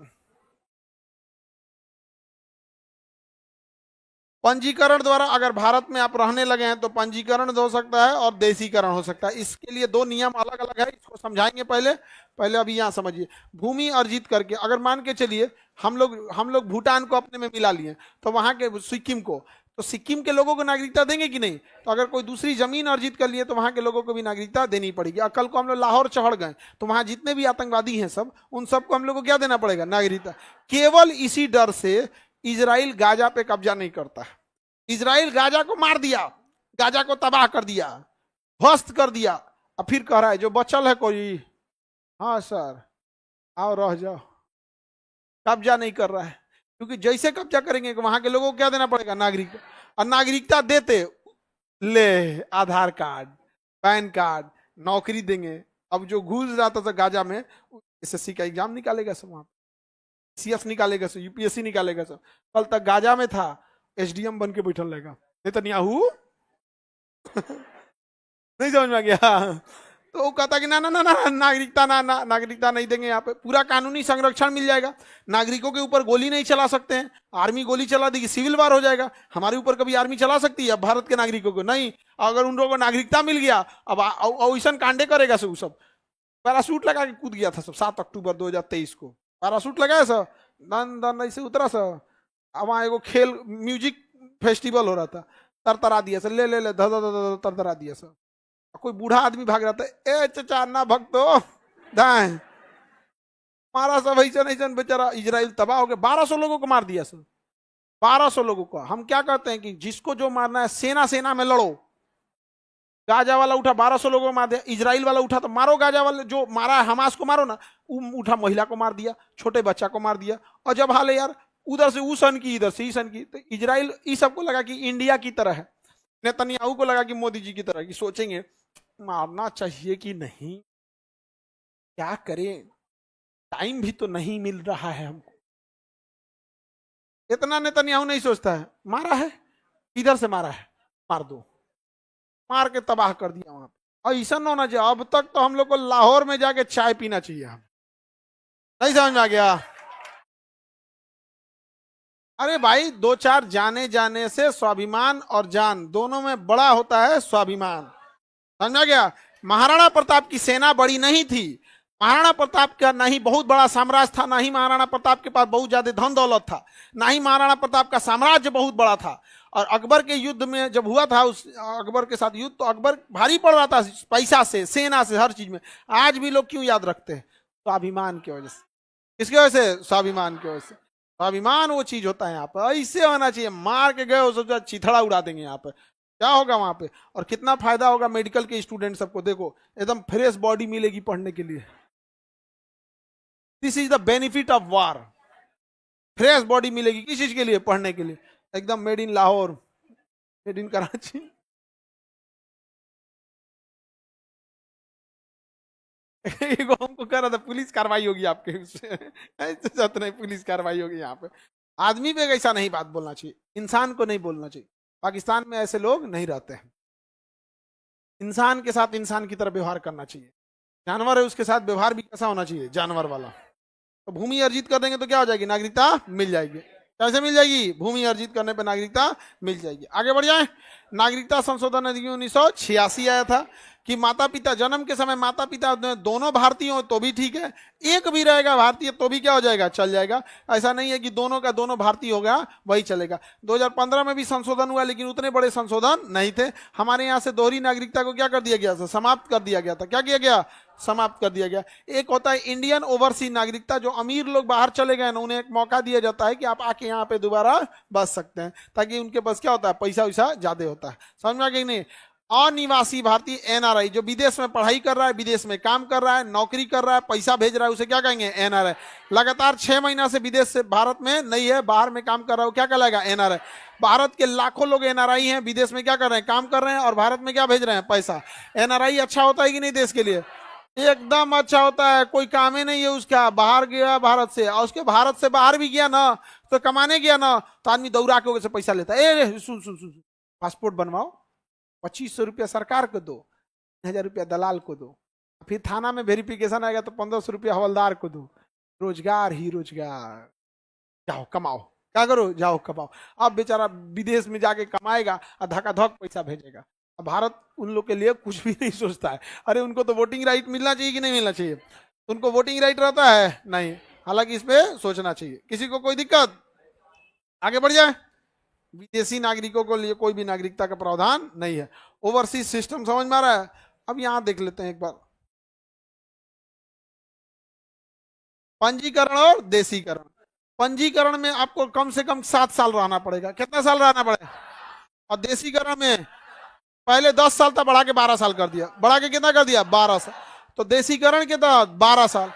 पंजीकरण द्वारा अगर भारत में आप रहने लगे हैं तो पंजीकरण हो सकता है और देशीकरण हो सकता है। इसके लिए 2 नियम अलग अलग है, इसको समझाएंगे। पहले पहले अभी यहाँ समझिए। भूमि अर्जित करके, अगर मान के चलिए हम लोग भूटान को अपने में मिला लिए तो वहां के सिक्किम को, तो सिक्किम के लोगों को नागरिकता देंगे कि नहीं? तो अगर कोई दूसरी जमीन अर्जित कर लिए तो वहां के लोगों को भी नागरिकता देनी पड़ेगी। और कल को हम लोग लाहौर चढ़ गए तो वहां जितने भी आतंकवादी हैं सब, उन सबको हम लोग को क्या देना पड़ेगा? नागरिकता। केवल इसी डर से इजराइल गाजा पे कब्जा नहीं करता है। इजराइल गाजा को मार दिया, गाजा को तबाह कर दिया, ध्वस्त कर दिया, अब फिर कह रहा है जो बचल है कोई, हाँ सर आओ रह जाओ। कब्जा नहीं कर रहा है, क्योंकि जैसे कब्जा करेंगे वहां के लोगों को क्या देना पड़ेगा? नागरिकता। और नागरिकता देते ले आधार कार्ड, पैन कार्ड, नौकरी देंगे। अब जो घुस जाता था गाजा में, एसएससी का एग्जाम निकालेगा सब, वहां सीएफ निकालेगा सब, यूपीएससी निकालेगा सब। कल तक गाजा में था, एसडीएम बन के बैठल रहेगा नेतन्याहू। नहीं समझ में गया? तो वो कहता कि ना ना ना ना नागरिकता नागरिकता नहीं देंगे। यहाँ पे पूरा कानूनी संरक्षण मिल जाएगा, नागरिकों के ऊपर गोली नहीं चला सकते हैं। आर्मी गोली चला देगी, सिविल वार हो जाएगा। हमारे ऊपर कभी आर्मी चला सकती है भारत के नागरिकों को? नहीं। अगर उन लोगों को नागरिकता मिल गया, अब ऐसा कांडे करेगा सब। पैरासूट लगा के कूद गया था सब 7 अक्टूबर 2023 को। पैरासूट लगाया सर, दन दन ऐसे उतरा सर। वहां एगो खेल म्यूजिक फेस्टिवल हो रहा था, तरतरा दिया सर, ले तरतरा दिया सर। कोई बूढ़ा आदमी भाग रहा था, ए चचा ना भक्तो दाएं मारा सब, ऐसा बेचारा। इजराइल तबाह हो गया, 1200 लोगों को मार दिया सर, 1200 लोगों को। हम क्या कहते हैं कि जिसको जो मारना है सेना में लड़ो। गाजा वाला उठा 1200 लोगों को मार दिया, इजराइल वाला उठा तो मारो गाजा वाले, जो मारा है हमास को मारो ना। उठा महिला को मार दिया, छोटे बच्चा को मार दिया। और जब हाल है यार, उधर से उस सन की, इधर से सन की। तो इजराइल इस सबको लगा कि इंडिया की तरह है, नेतन्याहू को लगा कि मोदी जी की तरह, कि सोचेंगे मारना चाहिए कि नहीं, क्या करें, टाइम भी तो नहीं मिल रहा है हमको। इतना नेतन्याहू नहीं सोचता है, मारा है इधर से मारा है, मार दो, मार के तबाह कर दिया वहां पे। ऐसा होना चाहिए। अब तक तो हम लोग को लाहौर में जाके चाय पीना चाहिए। हम नहीं समझ में आ गया? अरे भाई 2-4 जाने से स्वाभिमान और जान दोनों में बड़ा होता है स्वाभिमान। समझा गया? महाराणा प्रताप की सेना बड़ी नहीं थी, महाराणा प्रताप का ना ही बहुत बड़ा साम्राज्य था, ना ही महाराणा प्रताप के पास बहुत ज्यादा धन दौलत था, ना ही महाराणा प्रताप का साम्राज्य बहुत बड़ा था। और अकबर के युद्ध में जब हुआ था, उस अकबर के साथ युद्ध, तो अकबर भारी पड़ रहा था पैसा से, सेना से, हर चीज में। आज भी लोग क्यों याद रखते हैं? स्वाभिमान की वजह से। किसकी वजह से? स्वाभिमान की वजह से। स्वाभिमान वो चीज होता है यहाँ पर, ऐसे होना चाहिए, मार के गए सोचा चिथड़ा उड़ा देंगे यहाँ पे, क्या होगा वहां पे? और कितना फायदा होगा मेडिकल के स्टूडेंट सबको, देखो एकदम फ्रेश बॉडी मिलेगी पढ़ने के लिए। This is the benefit of war. Fresh body मिलेगी किस चीज के लिए? पढ़ने के लिए। एकदम made in Lahore, made in Karachi. एगो हमको कह रहा था पुलिस कार्रवाई होगी आपके उससे। ऐसे जाते नहीं, पुलिस कार्रवाई होगी यहाँ पे। आदमी पे ऐसा नहीं बात बोलना चाहिए, इंसान को नहीं बोलना चाहिए। पाकिस्तान में ऐसे लोग नहीं रहते हैं। इंसान के साथ इंसान की तरह व्यवहार करना चाहिए। जानवर है उसके साथ व्यवहार भी कैसा होना चाहिए? जानवर वाला। तो भूमि अर्जित कर देंगे तो क्या हो जाएगी? नागरिकता मिल जाएगी। कैसे मिल जाएगी? भूमि अर्जित करने पर नागरिकता मिल जाएगी। आगे बढ़ जाए। नागरिकता संशोधन अधिनियम 1986 आया था कि माता पिता जन्म के समय माता पिता दोनों भारतीय हो तो भी ठीक है, एक भी रहेगा भारतीय तो भी क्या हो जाएगा? चल जाएगा। ऐसा नहीं है कि दोनों का दोनों भारतीय हो गया वही चलेगा। 2015 में भी संशोधन हुआ, लेकिन उतने बड़े संशोधन नहीं थे। हमारे यहाँ से दोहरी नागरिकता को क्या कर दिया गया था? समाप्त कर दिया गया था। क्या किया गया? समाप्त कर दिया गया। एक होता है इंडियन ओवरसीज नागरिकता, जो अमीर लोग बाहर चले गए ना, उन्हें एक मौका दिया जाता है कि आप आके यहाँ पे दोबारा बस सकते हैं, ताकि उनके पास क्या होता है? पैसा वैसा ज्यादा होता है। समझ में आ गई नहीं? अनिवासी भारतीय एनआरआई, जो विदेश में पढ़ाई कर रहा है, विदेश में काम कर रहा है, नौकरी कर रहा है, पैसा भेज रहा है, उसे क्या कहेंगे? एनआरआई। लगातार 6 महीना से विदेश से भारत में नहीं है, बाहर में काम कर रहा है, क्या कहलाएगा? एनआरआई। भारत के लाखों लोग एनआरआई हैं, विदेश में क्या कर रहे हैं? काम कर रहे हैं, और भारत में क्या भेज रहे हैं? पैसा। एनआरआई अच्छा होता है कि नहीं देश के लिए? एकदम अच्छा होता है। कोई काम ही नहीं है उसका, बाहर गया भारत से, और उसके भारत से बाहर भी गया ना, तो कमाने गया ना, तो आदमी दौड़ा के से पैसा लेता है। सुन सुन सुन, पासपोर्ट बनवाओ, 2500 रुपया सरकार को दो, 1000 रुपया दलाल को दो, फिर थाना में वेरिफिकेशन आएगा तो 1500 रुपया हवलदार को दो। रोजगार ही रोजगार। जाओ कमाओ, क्या करो? जाओ कमाओ। अब बेचारा विदेश में जाके कमाएगा और धकाधक पैसा भेजेगा। अब भारत उन लोग के लिए कुछ भी नहीं सोचता है। अरे उनको तो वोटिंग राइट मिलना चाहिए कि नहीं मिलना चाहिए? उनको वोटिंग राइट रहता है? नहीं। हालांकि इस पे सोचना चाहिए। किसी को कोई दिक्कत? आगे बढ़ जाए। विदेशी नागरिकों को लिए कोई भी नागरिकता का प्रावधान नहीं है। ओवरसीज सिस्टम समझ में आ रहा है? अब यहां देख लेते हैं एक बार, पंजीकरण और देशीकरण। पंजीकरण में आपको कम से कम 7 साल रहना पड़ेगा। कितना साल रहना पड़ेगा? और देशीकरण में पहले 10 साल था, बढ़ा के 12 साल कर दिया। बढ़ा के कितना कर दिया? 12 साल। तो देशीकरण के तहत 12 साल।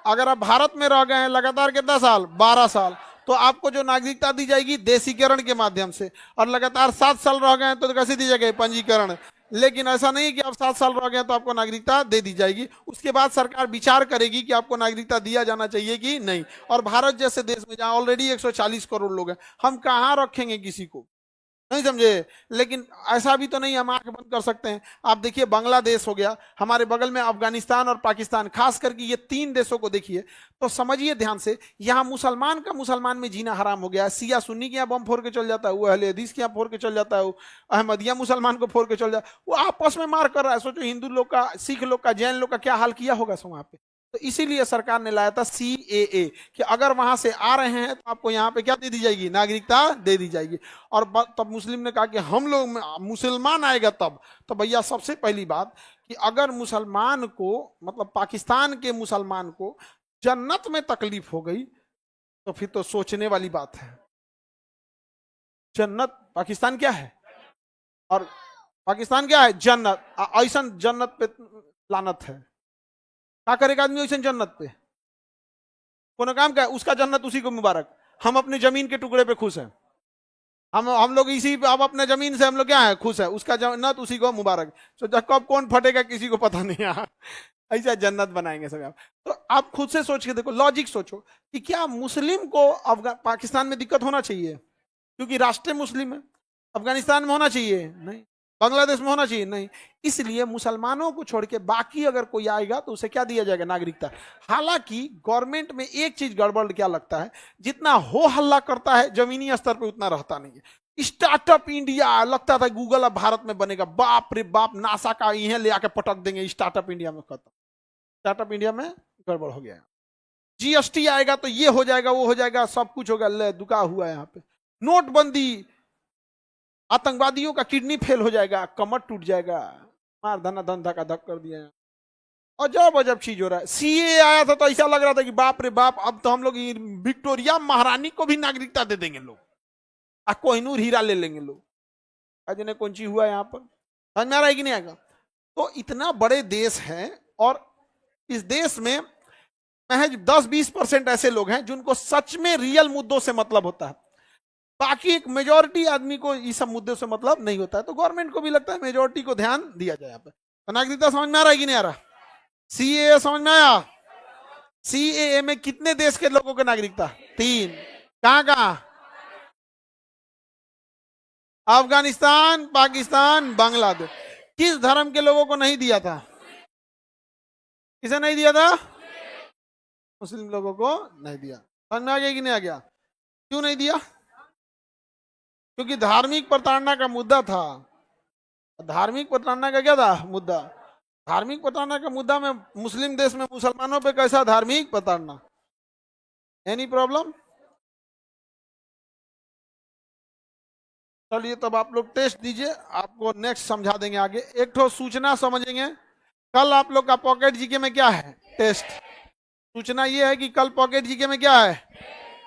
अगर आप भारत में रह गए हैं लगातार कितना साल? 12 साल, तो आपको जो नागरिकता दी जाएगी देशीकरण के माध्यम से। और लगातार 7 साल रह गए हैं तो कैसे दी जाएगी? पंजीकरण। लेकिन ऐसा नहीं कि आप 7 साल रह गए तो आपको नागरिकता दे दी जाएगी। उसके बाद सरकार विचार करेगी कि आपको नागरिकता दिया जाना चाहिए कि नहीं। और भारत जैसे देश में जहां ऑलरेडी 140 करोड़ लोग हैं, हम कहां रखेंगे किसी को? नहीं समझे? लेकिन ऐसा भी तो नहीं हम आंख बंद कर सकते हैं। आप देखिए बांग्लादेश हो गया, हमारे बगल में अफगानिस्तान और पाकिस्तान, खास करके ये 3 देशों को देखिए तो समझिए ध्यान से। यहाँ मुसलमान का मुसलमान में जीना हराम हो गया है। सिया सुन्नी के यहाँ बम फोड़ के चल जाता है, वो अहले हदीस के यहाँ फोड़ के चल जाता है, वो अहमदिया मुसलमान को फोड़ के चल जाता है, वो आपस में मार कर रहा है। सोचो हिंदू लोग का, सिख लोग का, जैन लोग का क्या हाल किया होगा वहां पे। तो इसीलिए सरकार ने लाया था CAA कि अगर वहां से आ रहे हैं तो आपको यहाँ पे क्या दे दी जाएगी? नागरिकता दे दी जाएगी। और तब मुस्लिम ने कहा कि हम लोग मुसलमान आएगा तब। तो भैया सबसे पहली बात कि अगर मुसलमान को, मतलब पाकिस्तान के मुसलमान को जन्नत में तकलीफ हो गई तो फिर तो सोचने वाली बात है। जन्नत पाकिस्तान क्या है? और पाकिस्तान क्या है? जन्नत। ऐसा जन्नत पे लानत है। क्या करेगा आदमी ऐसे जन्नत पे? कोनो काम का उसका जन्नत उसी को मुबारक। हम अपनी जमीन के टुकड़े पे खुश हैं। हम लोग इसी अब अपने जमीन से हम लोग क्या है? खुश है। उसका जन्नत उसी को मुबारक। तो जब कब कौन फटेगा किसी को पता नहीं है। ऐसा जन्नत बनाएंगे सब आप। तो आप खुद से सोच के देखो, लॉजिक सोचो कि क्या मुस्लिम को पाकिस्तान में दिक्कत होना चाहिए क्योंकि राष्ट्र मुस्लिम है? अफगानिस्तान में होना चाहिए? नहीं। बांग्लादेश में होना चाहिए? नहीं। इसलिए मुसलमानों को छोड़ के बाकी अगर कोई आएगा तो उसे क्या दिया जाएगा? नागरिकता। हालांकि गवर्नमेंट में एक चीज गड़बड़ क्या लगता है, जितना हो हल्ला करता है जमीनी स्तर पे उतना रहता नहीं है। स्टार्टअप इंडिया लगता था गूगल अब भारत में बनेगा, बाप रे बाप, नासा का यहीं ले आके पटक देंगे स्टार्टअप इंडिया में। खत्म। स्टार्टअप इंडिया में गड़बड़ हो गया। GST आएगा तो ये हो जाएगा, वो हो जाएगा, सब कुछ होगा। ले दुका हुआ है यहाँ पे। नोटबंदी, आतंकवादियों का किडनी फेल हो जाएगा, कमर टूट जाएगा, मार धना धन धका धक कर दिया। अजब अजब चीज हो रहा है। सीए आया था तो ऐसा लग रहा था कि बाप रे बाप, अब तो हम लोग विक्टोरिया महारानी को भी नागरिकता दे देंगे लोग, कोहिनूर हीरा ले लेंगे लोग। अजने कौन चीज हुआ यहाँ पर, समझ में आ रहा है कि नहीं आएगा? तो इतना बड़े देश है, और इस देश में महज 10-20% ऐसे लोग हैं जिनको सच में रियल मुद्दों से मतलब होता है। बाकी एक मेजोरिटी आदमी को इस सब मुद्दे से मतलब नहीं होता है। तो गवर्नमेंट को भी लगता है मेजोरिटी को ध्यान दिया जाए यहाँ पे। तो नागरिकता समझ में आ रहा है कि नहीं आ रहा? सीएए समझ में आया? सीएए में कितने देश के लोगों को नागरिकता? 3। कहां कहां? अफगानिस्तान, पाकिस्तान, बांग्लादेश। किस धर्म के लोगों को नहीं दिया था? किसे नहीं दिया था? मुस्लिम लोगों को नहीं दिया। समझ में आ गया कि नहीं आ गया? क्यों नहीं दिया? क्योंकि धार्मिक प्रताड़ना का मुद्दा था। धार्मिक प्रताड़ना का क्या था मुद्दा? धार्मिक प्रताड़ना का मुद्दा में मुस्लिम देश में मुसलमानों पे कैसा धार्मिक प्रताड़ना? Any problem? चलिए तब आप लोग टेस्ट दीजिए, आपको नेक्स्ट समझा देंगे आगे। एक ठो सूचना समझेंगे। कल आप लोग का पॉकेट जीके में क्या है? टेस्ट। सूचना ये है कि कल पॉकेट जीके में क्या है?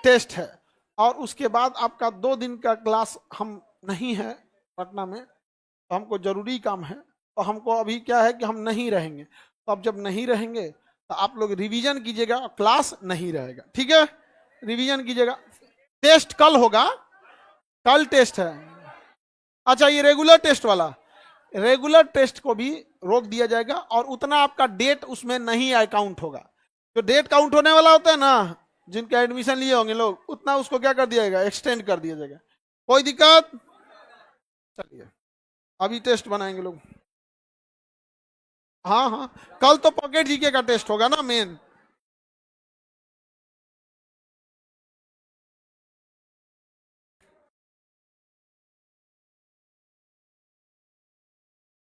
टेस्ट है। और उसके बाद आपका 2 दिन का क्लास हम नहीं है पटना में, तो हमको जरूरी काम है, तो हमको अभी क्या है कि हम नहीं रहेंगे। तो अब जब नहीं रहेंगे तो आप लोग रिवीजन कीजिएगा, क्लास नहीं रहेगा, ठीक है? रिवीजन कीजिएगा। टेस्ट कल होगा, कल टेस्ट है। अच्छा, ये रेगुलर टेस्ट वाला, रेगुलर टेस्ट को भी रोक दिया जाएगा, और उतना आपका डेट उसमें नहीं काउंट होगा। जो डेट काउंट होने वाला होता है ना, जिनके एडमिशन लिए होंगे लोग, उतना उसको क्या कर दिया जाएगा? एक्सटेंड कर दिया जाएगा। कोई दिक्कत? चलिए अभी टेस्ट बनाएंगे लोग। हाँ हाँ, कल तो पॉकेट जीके का टेस्ट होगा ना मेन।